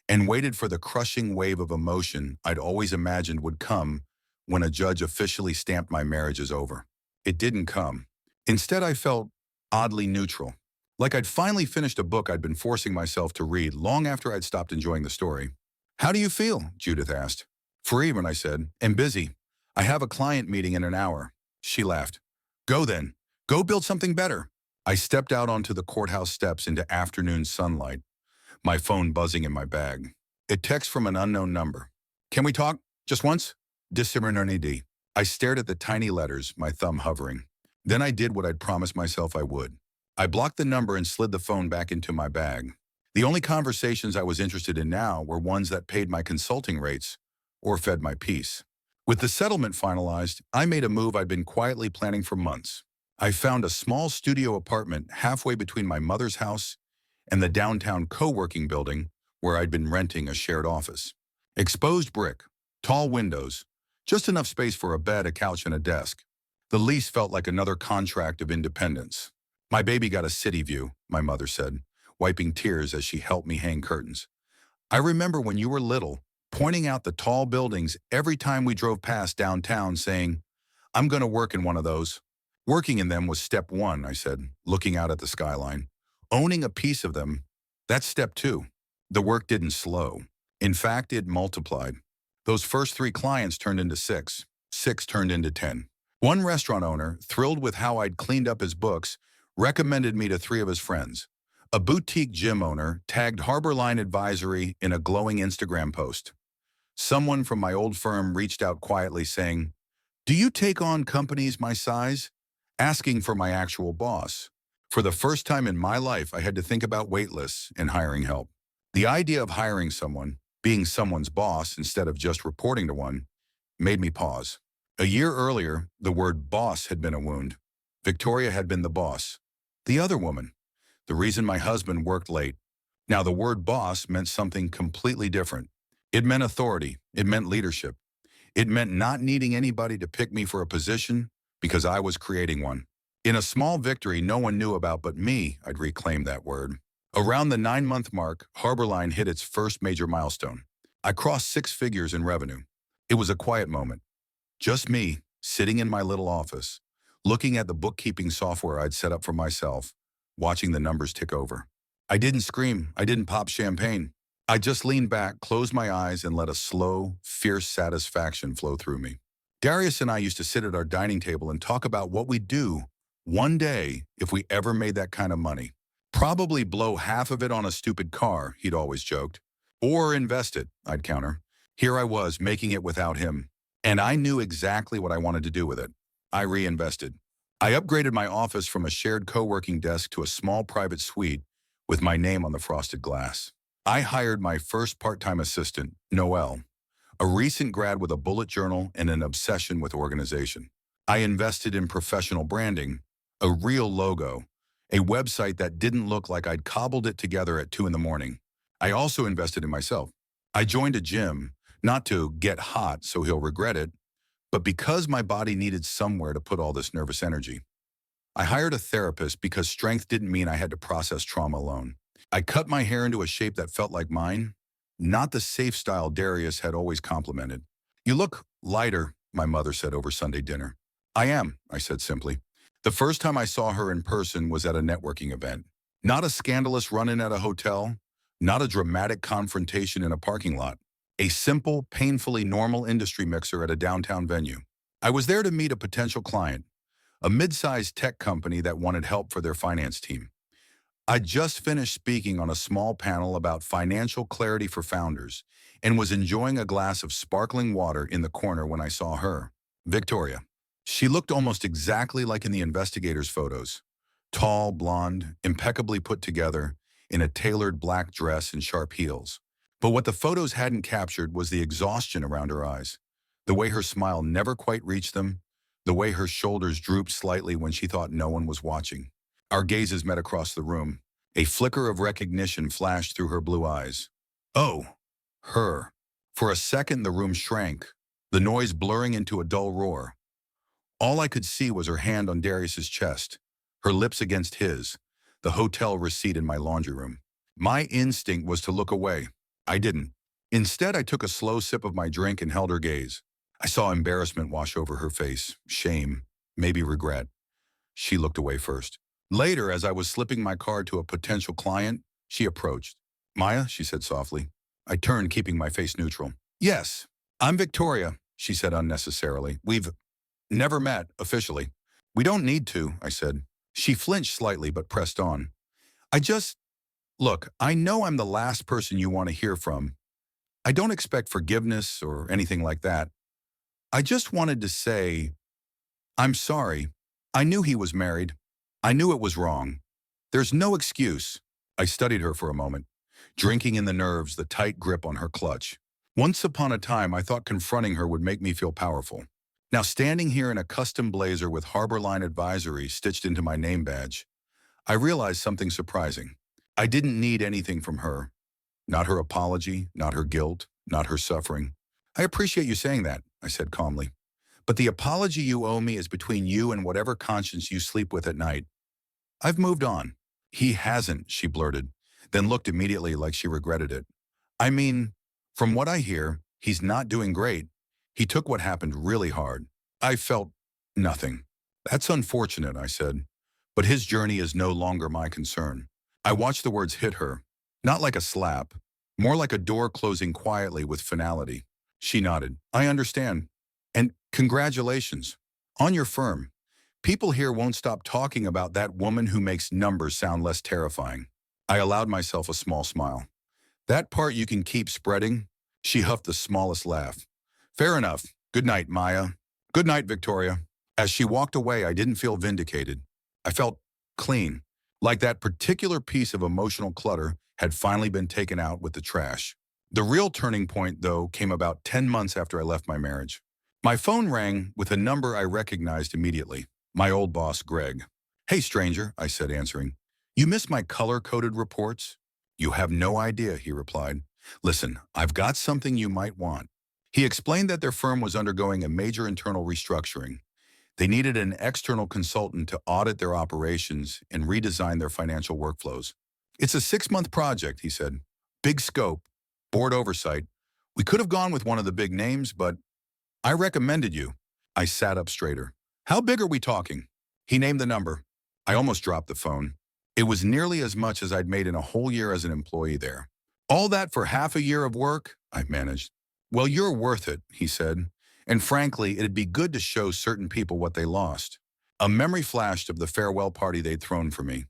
and waited for the crushing wave of emotion I'd always imagined would come when a judge officially stamped my marriage as over. It didn't come. Instead, I felt oddly neutral, like I'd finally finished a book I'd been forcing myself to read long after I'd stopped enjoying the story. How do you feel? Judith asked. Free, I said, and busy. I have a client meeting in an hour. She laughed. Go then. Go build something better. I stepped out onto the courthouse steps into afternoon sunlight, my phone buzzing in my bag. A text from an unknown number. Can we talk? Just once? Discernity. I stared at the tiny letters, my thumb hovering. Then I did what I'd promised myself I would. I blocked the number and slid the phone back into my bag. The only conversations I was interested in now were ones that paid my consulting rates or fed my peace. With the settlement finalized, I made a move I'd been quietly planning for months. I found a small studio apartment halfway between my mother's house and the downtown co-working building where I'd been renting a shared office. Exposed brick, tall windows, just enough space for a bed, a couch, and a desk. The lease felt like another contract of independence. My baby got a city view, my mother said, wiping tears as she helped me hang curtains. I remember when you were little, pointing out the tall buildings every time we drove past downtown saying, I'm going to work in one of those. Working in them was step one, I said, looking out at the skyline. Owning a piece of them, that's step two. The work didn't slow. In fact, it multiplied. Those first 3 clients turned into 6. 6 turned into 10. One restaurant owner, thrilled with how I'd cleaned up his books, recommended me to 3 of his friends. A boutique gym owner tagged Harborline Advisory in a glowing Instagram post. Someone from my old firm reached out quietly saying, do you take on companies my size? Asking for my actual boss. For the first time in my life, I had to think about wait lists and hiring help. The idea of hiring someone, being someone's boss instead of just reporting to one, made me pause. A year earlier, the word boss had been a wound. Victoria had been the boss. The other woman. The reason my husband worked late. Now the word boss meant something completely different. It meant authority. It meant leadership. It meant not needing anybody to pick me for a position because I was creating one. In a small victory no one knew about but me, I'd reclaimed that word. Around the 9-month mark, Harborline hit its first major milestone. I crossed 6 figures in revenue. It was a quiet moment. Just me, sitting in my little office, looking at the bookkeeping software I'd set up for myself, watching the numbers tick over. I didn't scream. I didn't pop champagne. I just leaned back, closed my eyes, and let a slow, fierce satisfaction flow through me. Darius and I used to sit at our dining table and talk about what we'd do one day if we ever made that kind of money. Probably blow half of it on a stupid car, he'd always joked. Or invest it, I'd counter. Here I was, making it without him. And I knew exactly what I wanted to do with it. I reinvested. I upgraded my office from a shared co-working desk to a small private suite with my name on the frosted glass. I hired my first part-time assistant, Noelle, a recent grad with a bullet journal and an obsession with organization. I invested in professional branding, a real logo, a website that didn't look like I'd cobbled it together at 2 in the morning. I also invested in myself. I joined a gym, not to get hot so he'll regret it, but because my body needed somewhere to put all this nervous energy. I hired a therapist because strength didn't mean I had to process trauma alone. I cut my hair into a shape that felt like mine, not the safe style Darius had always complimented. You look lighter, my mother said over Sunday dinner. I am, I said simply. The first time I saw her in person was at a networking event. Not a scandalous run-in at a hotel, not a dramatic confrontation in a parking lot. A simple, painfully normal industry mixer at a downtown venue. I was there to meet a potential client, a mid-sized tech company that wanted help for their finance team. I just finished speaking on a small panel about financial clarity for founders and was enjoying a glass of sparkling water in the corner when I saw her, Victoria. She looked almost exactly like in the investigators' photos. Tall, blonde, impeccably put together, in a tailored black dress and sharp heels. But what the photos hadn't captured was the exhaustion around her eyes, the way her smile never quite reached them, the way her shoulders drooped slightly when she thought no one was watching. Our gazes met across the room. A flicker of recognition flashed through her blue eyes. Oh, her. For a second, the room shrank, the noise blurring into a dull roar. All I could see was her hand on Darius's chest, her lips against his, the hotel receipt in my laundry room. My instinct was to look away. I didn't. Instead, I took a slow sip of my drink and held her gaze. I saw embarrassment wash over her face, shame, maybe regret. She looked away first. Later, as I was slipping my card to a potential client, she approached. Maya, she said softly. I turned, keeping my face neutral. Yes, I'm Victoria, she said unnecessarily. We've never met, officially. We don't need to, I said. She flinched slightly but pressed on. Look, I know I'm the last person you want to hear from. I don't expect forgiveness or anything like that. I just wanted to say, I'm sorry. I knew he was married. I knew it was wrong. There's no excuse. I studied her for a moment, drinking in the nerves, the tight grip on her clutch. Once upon a time, I thought confronting her would make me feel powerful. Now, standing here in a custom blazer with Harbor Line Advisory stitched into my name badge, I realized something surprising. I didn't need anything from her. Not her apology, not her guilt, not her suffering. I appreciate you saying that, I said calmly. But the apology you owe me is between you and whatever conscience you sleep with at night. I've moved on. He hasn't, she blurted, then looked immediately like she regretted it. I mean, from what I hear, he's not doing great. He took what happened really hard. I felt nothing. That's unfortunate, I said. But his journey is no longer my concern. I watched the words hit her, not like a slap, more like a door closing quietly with finality. She nodded. I understand. And congratulations. On your firm. People here won't stop talking about that woman who makes numbers sound less terrifying. I allowed myself a small smile. That part you can keep spreading? She huffed the smallest laugh. Fair enough. Good night, Maya. Good night, Victoria. As she walked away, I didn't feel vindicated. I felt clean, like that particular piece of emotional clutter had finally been taken out with the trash. The real turning point, though, came about 10 months after I left my marriage. My phone rang with a number I recognized immediately. My old boss, Greg. Hey, stranger, I said, answering. You missed my color-coded reports? You have no idea, he replied. Listen, I've got something you might want. He explained that their firm was undergoing a major internal restructuring. They needed an external consultant to audit their operations and redesign their financial workflows. It's a 6-month project, he said. Big scope, board oversight. We could have gone with one of the big names, but I recommended you. I sat up straighter. How big are we talking? He named the number. I almost dropped the phone. It was nearly as much as I'd made in a whole year as an employee there. All that for half a year of work? I managed. Well, you're worth it, he said. And frankly, it'd be good to show certain people what they lost. A memory flashed of the farewell party they'd thrown for me.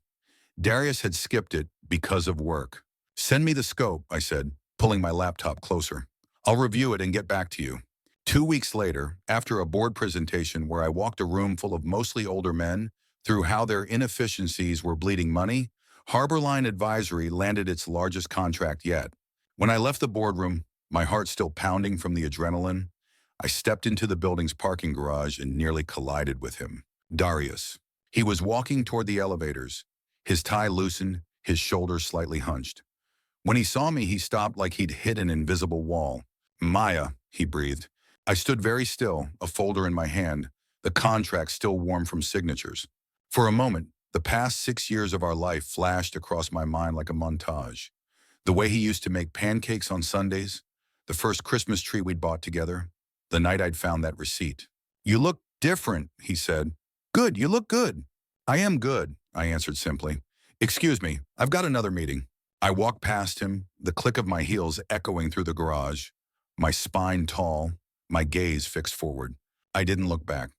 Darius had skipped it because of work. Send me the scope, I said, pulling my laptop closer. I'll review it and get back to you. 2 weeks later, after a board presentation where I walked a room full of mostly older men through how their inefficiencies were bleeding money, Harborline Advisory landed its largest contract yet. When I left the boardroom, my heart still pounding from the adrenaline, I stepped into the building's parking garage and nearly collided with him. Darius. He was walking toward the elevators, his tie loosened, his shoulders slightly hunched. When he saw me, he stopped like he'd hit an invisible wall. Maya, he breathed. I stood very still, a folder in my hand, the contract still warm from signatures. For a moment, the past 6 years of our life flashed across my mind like a montage. The way he used to make pancakes on Sundays, the first Christmas tree we'd bought together, the night I'd found that receipt. You look different, he said. Good, you look good. I am good, I answered simply. Excuse me, I've got another meeting. I walked past him, the click of my heels echoing through the garage, my spine tall, my gaze fixed forward. I didn't look back.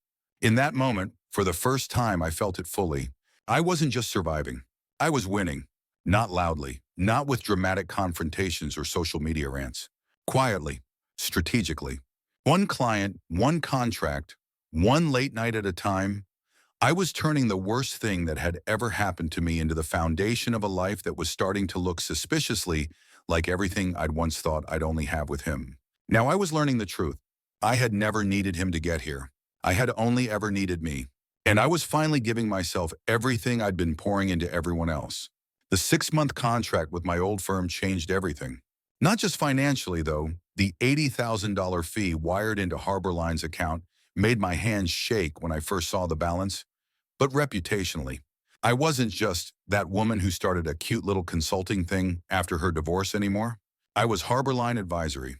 In that moment, for the first time, I felt it fully. I wasn't just surviving. I was winning. Not loudly, not with dramatic confrontations or social media rants. Quietly, strategically. One client, one contract, one late night at a time. I was turning the worst thing that had ever happened to me into the foundation of a life that was starting to look suspiciously like everything I'd once thought I'd only have with him. Now I was learning the truth. I had never needed him to get here. I had only ever needed me. And I was finally giving myself everything I'd been pouring into everyone else. The 6-month contract with my old firm changed everything. Not just financially, though. The $80,000 fee wired into Harborline's account made my hands shake when I first saw the balance. But reputationally, I wasn't just that woman who started a cute little consulting thing after her divorce anymore. I was Harborline Advisory,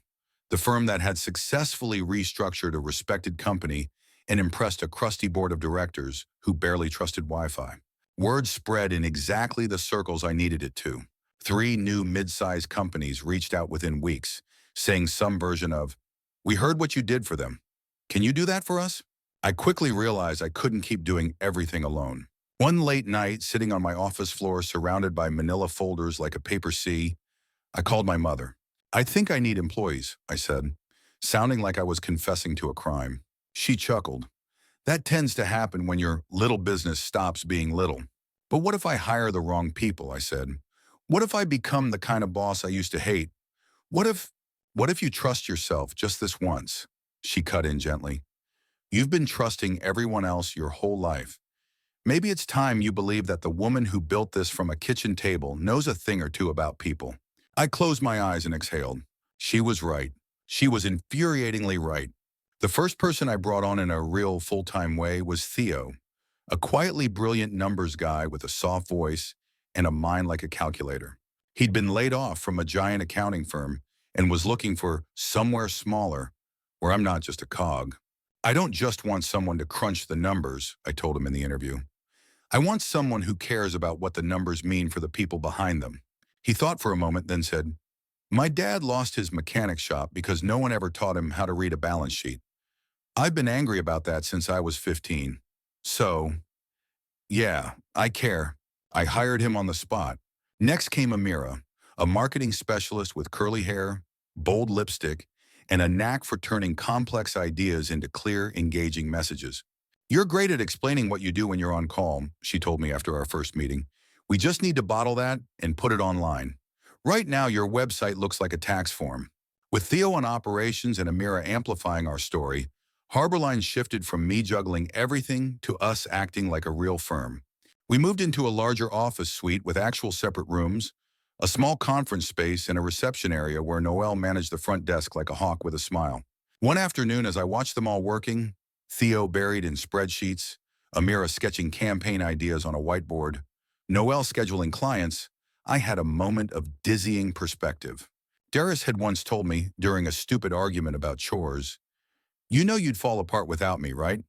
the firm that had successfully restructured a respected company and impressed a crusty board of directors who barely trusted Wi-Fi. Word spread in exactly the circles I needed it to. 3 new mid-sized companies reached out within weeks, saying some version of, "We heard what you did for them. Can you do that for us?" I quickly realized I couldn't keep doing everything alone. One late night, sitting on my office floor surrounded by manila folders like a paper sea, I called my mother. "I think I need employees," I said, sounding like I was confessing to a crime. She chuckled. "That tends to happen when your little business stops being little." "But what if I hire the wrong people?" I said. "What if I become the kind of boss I used to hate? What if you trust yourself just this once?" She cut in gently. "You've been trusting everyone else your whole life. Maybe it's time you believe that the woman who built this from a kitchen table knows a thing or two about people." I closed my eyes and exhaled. She was right. She was infuriatingly right. The first person I brought on in a real full-time way was Theo, a quietly brilliant numbers guy with a soft voice and a mind like a calculator. He'd been laid off from a giant accounting firm and was looking for somewhere smaller, where I'm not just a cog. "I don't just want someone to crunch the numbers," I told him in the interview. "I want someone who cares about what the numbers mean for the people behind them." He thought for a moment, then said, "My dad lost his mechanic shop because no one ever taught him how to read a balance sheet. I've been angry about that since I was 15. So, yeah, I care." I hired him on the spot. Next came Amira, a marketing specialist with curly hair, bold lipstick, and a knack for turning complex ideas into clear, engaging messages. "You're great at explaining what you do when you're on call," she told me after our first meeting. "We just need to bottle that and put it online. Right now, your website looks like a tax form." With Theo on operations and Amira amplifying our story, Harborline shifted from me juggling everything to us acting like a real firm. We moved into a larger office suite with actual separate rooms, a small conference space, and a reception area where Noel managed the front desk like a hawk with a smile. One afternoon, as I watched them all working, Theo buried in spreadsheets, Amira sketching campaign ideas on a whiteboard, Noel scheduling clients, I had a moment of dizzying perspective. Darius had once told me, during a stupid argument about chores, "You know you'd fall apart without me, right?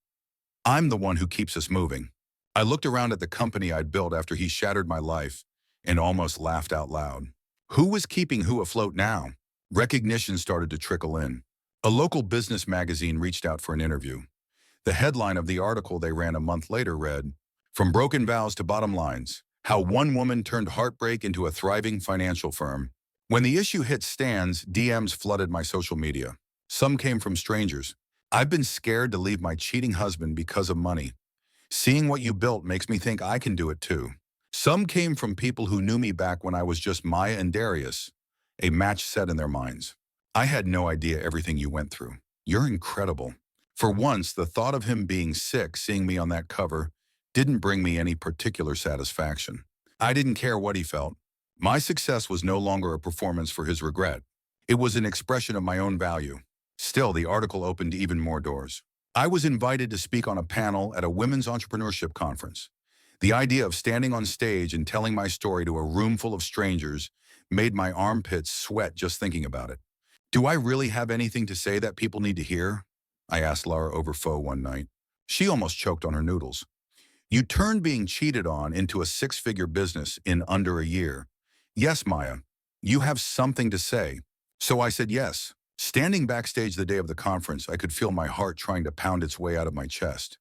I'm the one who keeps us moving." I looked around at the company I'd built after he shattered my life and almost laughed out loud. Who was keeping who afloat now? Recognition started to trickle in. A local business magazine reached out for an interview. The headline of the article they ran a month later read, "From Broken Vows to Bottom Lines, How One Woman Turned Heartbreak into a Thriving Financial Firm." When the issue hit stands, DMs flooded my social media. Some came from strangers. "I've been scared to leave my cheating husband because of money. Seeing what you built makes me think I can do it too." Some came from people who knew me back when I was just Maya and Darius, a match set in their minds. "I had no idea everything you went through. You're incredible." For once, the thought of him being sick, seeing me on that cover, didn't bring me any particular satisfaction. I didn't care what he felt. My success was no longer a performance for his regret. It was an expression of my own value. Still, the article opened even more doors. I was invited to speak on a panel at a women's entrepreneurship conference. The idea of standing on stage and telling my story to a room full of strangers made my armpits sweat just thinking about it. "Do I really have anything to say that people need to hear?" I asked Laura over pho one night. She almost choked on her noodles. "You turned being cheated on into a six-figure business in under a year. Yes, Maya, you have something to say." So I said yes. Standing backstage the day of the conference, I could feel my heart trying to pound its way out of my chest.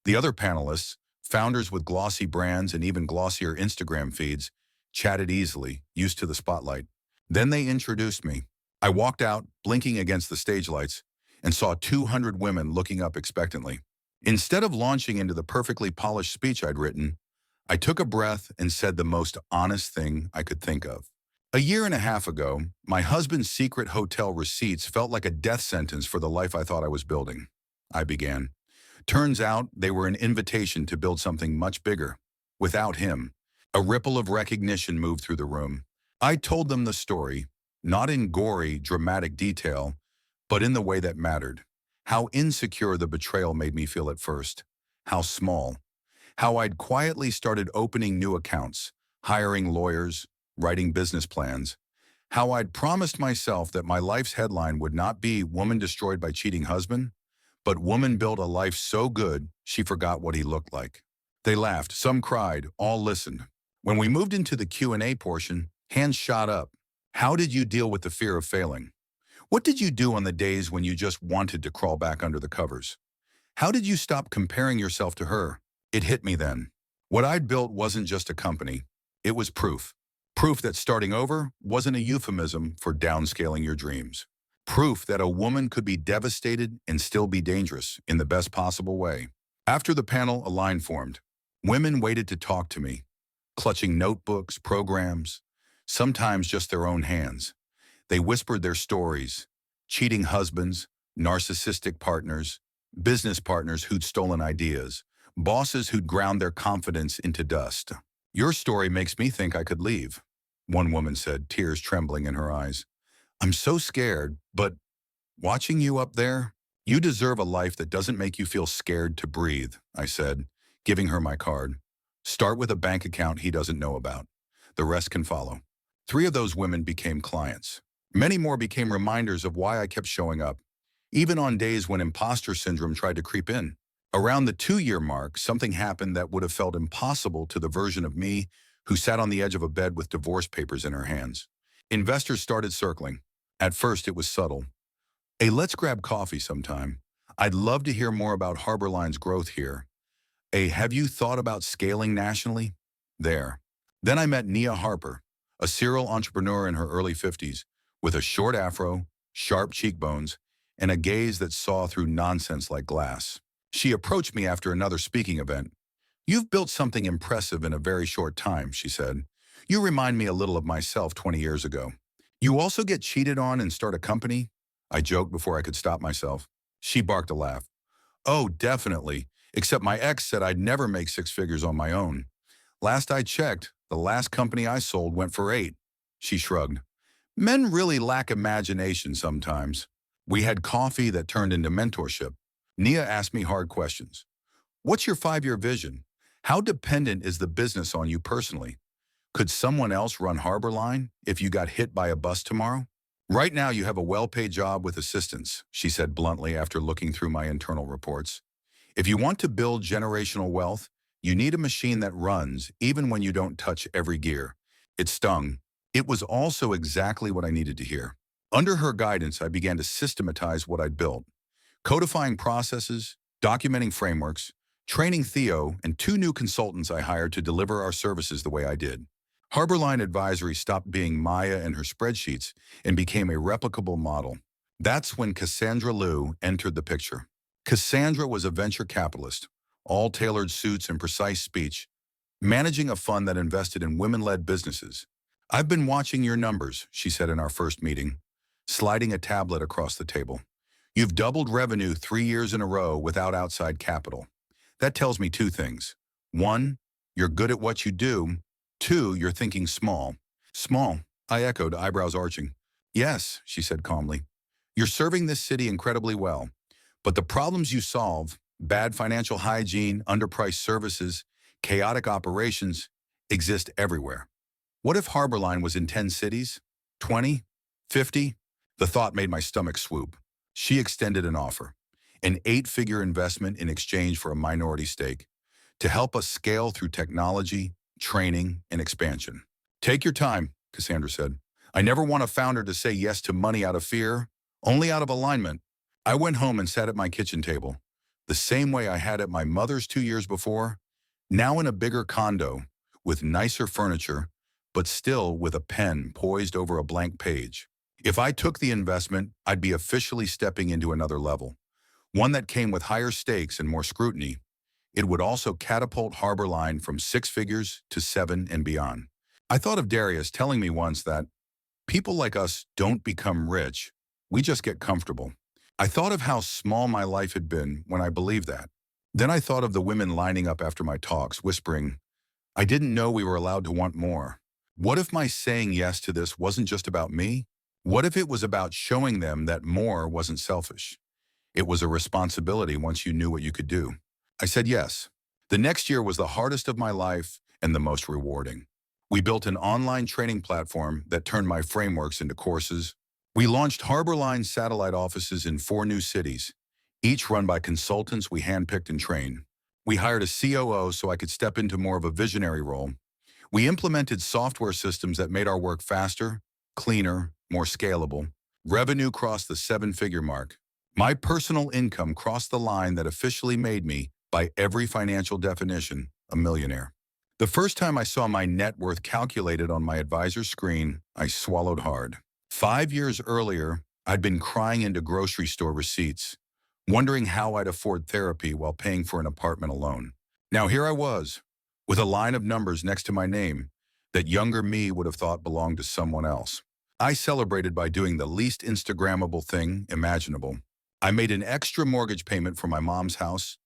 The other panelists, founders with glossy brands and even glossier Instagram feeds, chatted easily, used to the spotlight. Then they introduced me. I walked out, blinking against the stage lights, and saw 200 women looking up expectantly. Instead of launching into the perfectly polished speech I'd written, I took a breath and said the most honest thing I could think of. "A year and a half ago, my husband's secret hotel receipts felt like a death sentence for the life I thought I was building," I began. "Turns out they were an invitation to build something much bigger. Without him." A ripple of recognition moved through the room. I told them the story, not in gory, dramatic detail, but in the way that mattered. How insecure the betrayal made me feel at first. How small. How I'd quietly started opening new accounts, hiring lawyers, writing business plans. How I'd promised myself that my life's headline would not be "Woman Destroyed by Cheating Husband," but "Woman Built a Life So Good She Forgot What He Looked Like." They laughed, some cried, all listened. When we moved into the Q&A portion, hands shot up. "How did you deal with the fear of failing? What did you do on the days when you just wanted to crawl back under the covers? How did you stop comparing yourself to her?" It hit me then. What I'd built wasn't just a company. It was proof. Proof that starting over wasn't a euphemism for downscaling your dreams. Proof that a woman could be devastated and still be dangerous in the best possible way. After the panel, a line formed. Women waited to talk to me, clutching notebooks, programs, sometimes just their own hands. They whispered their stories: cheating husbands, narcissistic partners, business partners who'd stolen ideas, bosses who'd ground their confidence into dust. "Your story makes me think I could leave," one woman said, tears trembling in her eyes. "I'm so scared, but watching you up there, you deserve a life that doesn't make you feel scared to breathe," I said, giving her my card. "Start with a bank account he doesn't know about. The rest can follow." 3 of those women became clients. Many more became reminders of why I kept showing up, even on days when imposter syndrome tried to creep in. Around the 2-year mark, something happened that would have felt impossible to the version of me who sat on the edge of a bed with divorce papers in her hands. Investors started circling. At first, it was subtle. "Hey, let's grab coffee sometime. I'd love to hear more about Harborline's growth here. Hey, have you thought about scaling nationally?" There. Then I met Nia Harper, a serial entrepreneur in her early 50s, with a short afro, sharp cheekbones, and a gaze that saw through nonsense like glass. She approached me after another speaking event. "You've built something impressive in a very short time," she said. "You remind me a little of myself 20 years ago." "You also get cheated on and start a company?" I joked before I could stop myself. She barked a laugh. "Oh, definitely, except my ex said I'd never make 6 figures on my own. Last I checked, the last company I sold went for 8. She shrugged. "Men really lack imagination sometimes." We had coffee that turned into mentorship. Nia asked me hard questions. "What's your 5-year vision? How dependent is the business on you personally? Could someone else run Harborline if you got hit by a bus tomorrow?" "Right now you have a well-paid job with assistants," she said bluntly after looking through my internal reports. "If you want to build generational wealth, you need a machine that runs even when you don't touch every gear." It stung. It was also exactly what I needed to hear. Under her guidance, I began to systematize what I'd built, codifying processes, documenting frameworks, training Theo, and 2 new consultants I hired to deliver our services the way I did. Harborline Advisory stopped being Maya and her spreadsheets and became a replicable model. That's when Cassandra Liu entered the picture. Cassandra was a venture capitalist, all tailored suits and precise speech, managing a fund that invested in women-led businesses. "I've been watching your numbers," she said in our first meeting, sliding a tablet across the table. "You've doubled revenue 3 years in a row without outside capital. That tells me 2 things. 1, you're good at what you do. 2, you're thinking small." "Small," I echoed, eyebrows arching. "Yes," she said calmly. "You're serving this city incredibly well. But the problems you solve, bad financial hygiene, underpriced services, chaotic operations, exist everywhere. What if Harborline was in 10 cities? 20? 50? The thought made my stomach swoop. She extended an offer, an 8-figure investment in exchange for a minority stake, to help us scale through technology, training, and expansion. "Take your time," Cassandra said. "I never want a founder to say yes to money out of fear, only out of alignment." I went home and sat at my kitchen table, the same way I had at my mother's 2 years before, now in a bigger condo, with nicer furniture, but still with a pen poised over a blank page. If I took the investment, I'd be officially stepping into another level, one that came with higher stakes and more scrutiny. It would also catapult Harborline from 6 figures to 7 and beyond. I thought of Darius telling me once that people like us don't become rich, we just get comfortable. I thought of how small my life had been when I believed that. Then I thought of the women lining up after my talks, whispering, "I didn't know we were allowed to want more." What if my saying yes to this wasn't just about me? What if it was about showing them that more wasn't selfish? It was a responsibility once you knew what you could do. I said yes. The next year was the hardest of my life and the most rewarding. We built an online training platform that turned my frameworks into courses. We launched Harborline satellite offices in 4 new cities, each run by consultants we handpicked and trained. We hired a COO so I could step into more of a visionary role. We implemented software systems that made our work faster, cleaner, more scalable. Revenue crossed the 7-figure mark. My personal income crossed the line that officially made me, by every financial definition, a millionaire. The first time I saw my net worth calculated on my advisor's screen, I swallowed hard. 5 years earlier, I'd been crying into grocery store receipts, wondering how I'd afford therapy while paying for an apartment alone. Now here I was, with a line of numbers next to my name that younger me would have thought belonged to someone else. I celebrated by doing the least Instagrammable thing imaginable. I made an extra mortgage payment for my mom's house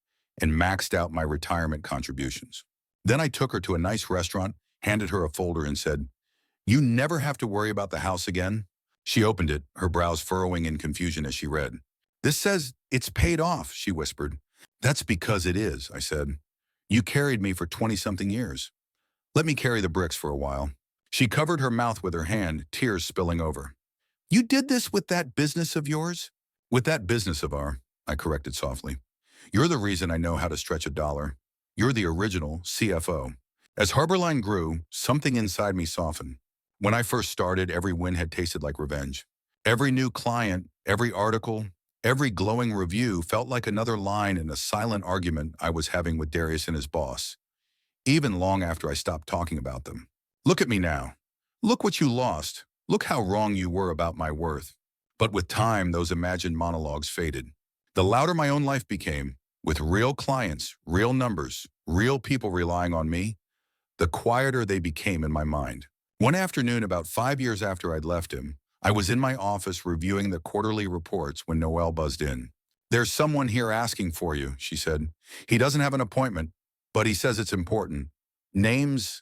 and maxed out my retirement contributions. Then I took her to a nice restaurant, handed her a folder and said, "You never have to worry about the house again." She opened it, her brows furrowing in confusion as she read. "This says it's paid off," she whispered. "That's because it is," I said. "You carried me for 20-something years. Let me carry the bricks for a while." She covered her mouth with her hand, tears spilling over. "You did this with that business of yours?" "With that business of ours," I corrected softly. "You're the reason I know how to stretch a dollar. You're the original CFO." As Harborline grew, something inside me softened. When I first started, every win had tasted like revenge. Every new client, every article, every glowing review felt like another line in a silent argument I was having with Darius and his boss, even long after I stopped talking about them. Look at me now. Look what you lost. Look how wrong you were about my worth. But with time, those imagined monologues faded. The louder my own life became, with real clients, real numbers, real people relying on me, the quieter they became in my mind. One afternoon, about 5 years after I'd left him, I was in my office reviewing the quarterly reports when Noelle buzzed in. "There's someone here asking for you," she said. "He doesn't have an appointment, but he says it's important. Name's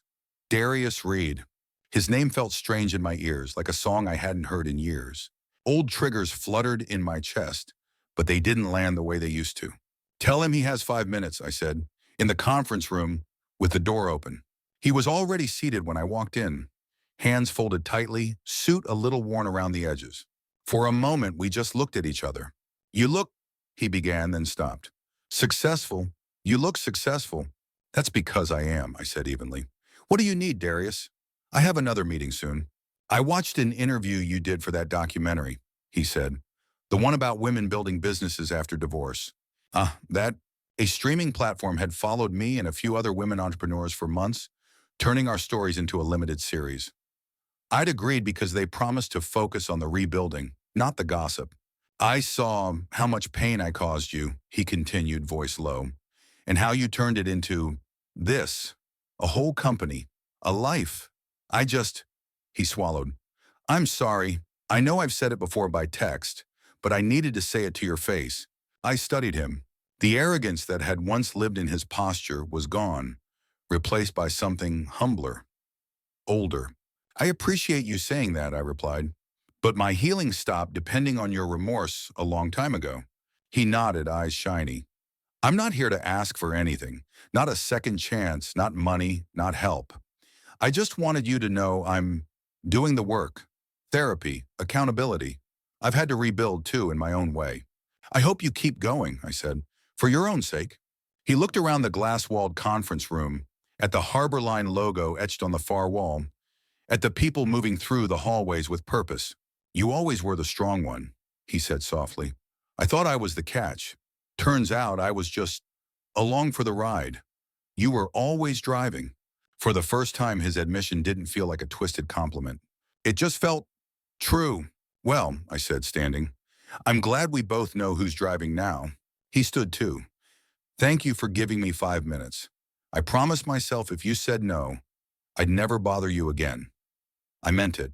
Darius Reed." His name felt strange in my ears, like a song I hadn't heard in years. Old triggers fluttered in my chest, but they didn't land the way they used to. "Tell him he has 5 minutes," I said, "in the conference room with the door open." He was already seated when I walked in, hands folded tightly, suit a little worn around the edges. For a moment, we just looked at each other. "You look," he began, then stopped. "Successful. You look successful." "That's because I am," I said evenly. "What do you need, Darius?" "I have another meeting soon." I watched an interview you did for that documentary, he said. The one about women building businesses after divorce. That a streaming platform had followed me and a few other women entrepreneurs for months, turning our stories into a limited series. I'd agreed because they promised to focus on the rebuilding, not the gossip. I saw how much pain I caused you, he continued, voice low, and how you turned it into this, a whole company, a life. I just, he swallowed. I'm sorry. I know I've said it before by text, but I needed to say it to your face. I studied him. The arrogance that had once lived in his posture was gone, replaced by something humbler, older. I appreciate you saying that, I replied. But my healing stopped depending on your remorse a long time ago. He nodded, eyes shiny. I'm not here to ask for anything. Not a second chance, not money, not help. I just wanted you to know I'm doing the work. Therapy, accountability. I've had to rebuild too in my own way. I hope you keep going, I said, for your own sake. He looked around the glass-walled conference room, at the Harbor Line logo etched on the far wall, at the people moving through the hallways with purpose. You always were the strong one, he said softly. I thought I was the catch. Turns out I was just along for the ride. You were always driving. For the first time, his admission didn't feel like a twisted compliment. It just felt true. Well, I said, standing. I'm glad we both know who's driving now. He stood too. Thank you for giving me 5 minutes. I promised myself if you said no, I'd never bother you again. I meant it.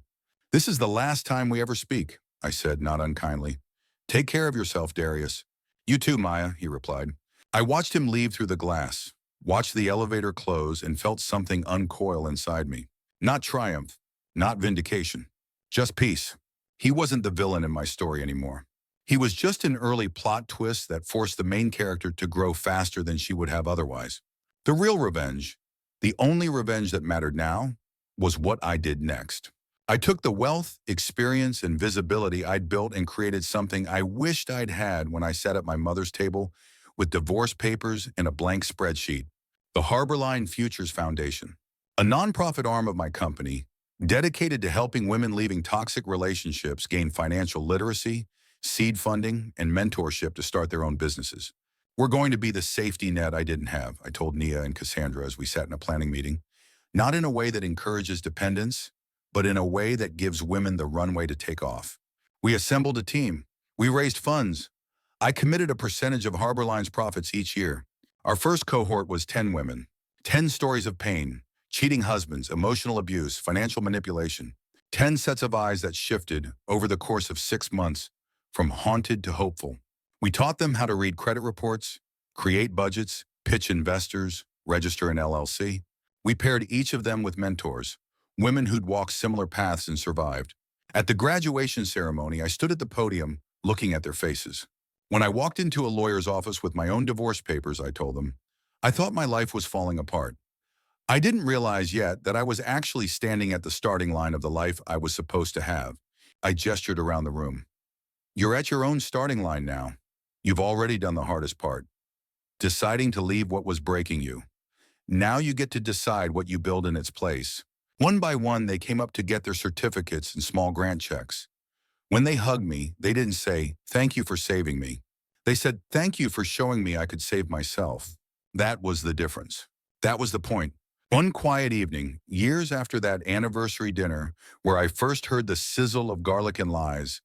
This is the last time we ever speak, I said, not unkindly. Take care of yourself, Darius. You too, Maya, he replied. I watched him leave through the glass, watched the elevator close, and felt something uncoil inside me. Not triumph, not vindication, just peace. He wasn't the villain in my story anymore. He was just an early plot twist that forced the main character to grow faster than she would have otherwise. The real revenge, the only revenge that mattered now, was what I did next. I took the wealth, experience, and visibility I'd built and created something I wished I'd had when I sat at my mother's table with divorce papers and a blank spreadsheet. The Harbor Line Futures Foundation, a nonprofit arm of my company, dedicated to helping women leaving toxic relationships gain financial literacy, seed funding, and mentorship to start their own businesses. We're going to be the safety net I didn't have, I told Nia and Cassandra as we sat in a planning meeting. Not in a way that encourages dependence, but in a way that gives women the runway to take off. We assembled a team. We raised funds. I committed a percentage of Harbor Line's profits each year. Our first cohort was 10 women, 10 stories of pain, cheating husbands, emotional abuse, financial manipulation, 10 sets of eyes that shifted over the course of 6 months from haunted to hopeful. We taught them how to read credit reports, create budgets, pitch investors, register an LLC. We paired each of them with mentors, women who'd walked similar paths and survived. At the graduation ceremony, I stood at the podium looking at their faces. When I walked into a lawyer's office with my own divorce papers, I told them, I thought my life was falling apart. I didn't realize yet that I was actually standing at the starting line of the life I was supposed to have. I gestured around the room. You're at your own starting line now. You've already done the hardest part, deciding to leave what was breaking you. Now you get to decide what you build in its place. One by one, they came up to get their certificates and small grant checks. When they hugged me, they didn't say, thank you for saving me. They said, thank you for showing me I could save myself. That was the difference. That was the point. One quiet evening, years after that anniversary dinner where I first heard the sizzle of garlic and lies,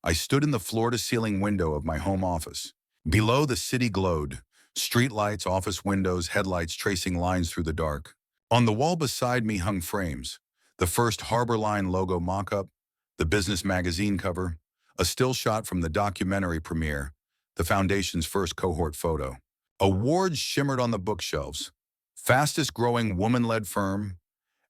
I stood in the floor-to-ceiling window of my home office. Below, the city glowed. Street lights, office windows, headlights tracing lines through the dark. On the wall beside me hung frames. The first Harbor Line logo mock-up, the business magazine cover, a still shot from the documentary premiere, the foundation's first cohort photo. Awards shimmered on the bookshelves. Fastest growing woman-led firm,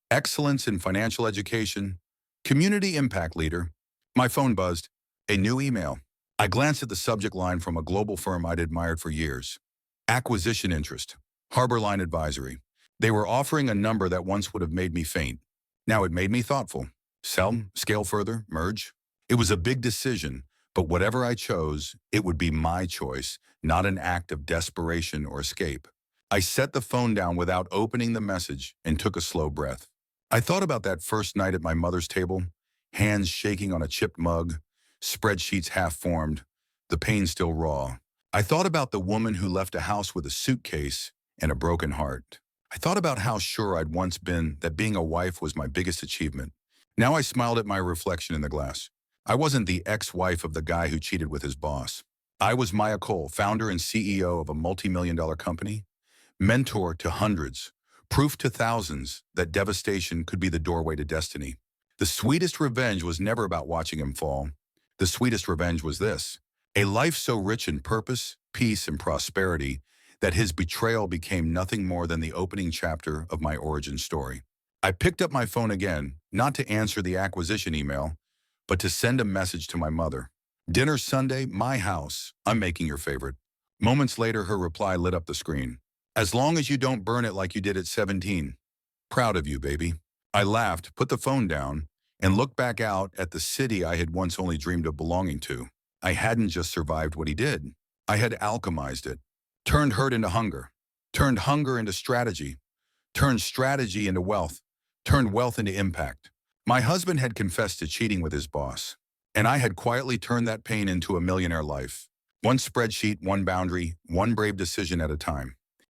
excellence in financial education, community impact leader. My phone buzzed. A new email. I glanced at the subject line from a global firm I'd admired for years. Acquisition interest. Harbor Line Advisory. They were offering a number that once would have made me faint. Now it made me thoughtful. Sell, scale further, merge. It was a big decision, but whatever I chose, it would be my choice, not an act of desperation or escape. I set the phone down without opening the message and took a slow breath. I thought about that first night at my mother's table, hands shaking on a chipped mug, spreadsheets half-formed, the pain still raw. I thought about the woman who left a house with a suitcase and a broken heart. I thought about how sure I'd once been that being a wife was my biggest achievement. Now I smiled at my reflection in the glass. I wasn't the ex-wife of the guy who cheated with his boss. I was Maya Cole, founder and CEO of a multi-million-dollar company, mentor to hundreds, proof to thousands that devastation could be the doorway to destiny. The sweetest revenge was never about watching him fall. The sweetest revenge was this: a life so rich in purpose, peace, and prosperity that his betrayal became nothing more than the opening chapter of my origin story. I picked up my phone again, not to answer the acquisition email, but to send a message to my mother. Dinner Sunday, my house. I'm making your favorite. Moments later, her reply lit up the screen. As long as you don't burn it like you did at 17. Proud of you, baby. I laughed, put the phone down, and looked back out at the city I had once only dreamed of belonging to. I hadn't just survived what he did. I had alchemized it. Turned hurt into hunger. Turned hunger into strategy. Turned strategy into wealth. Turned wealth into impact. My husband had confessed to cheating with his boss, and I had quietly turned that pain into a millionaire life. One spreadsheet, one boundary, one brave decision at a time.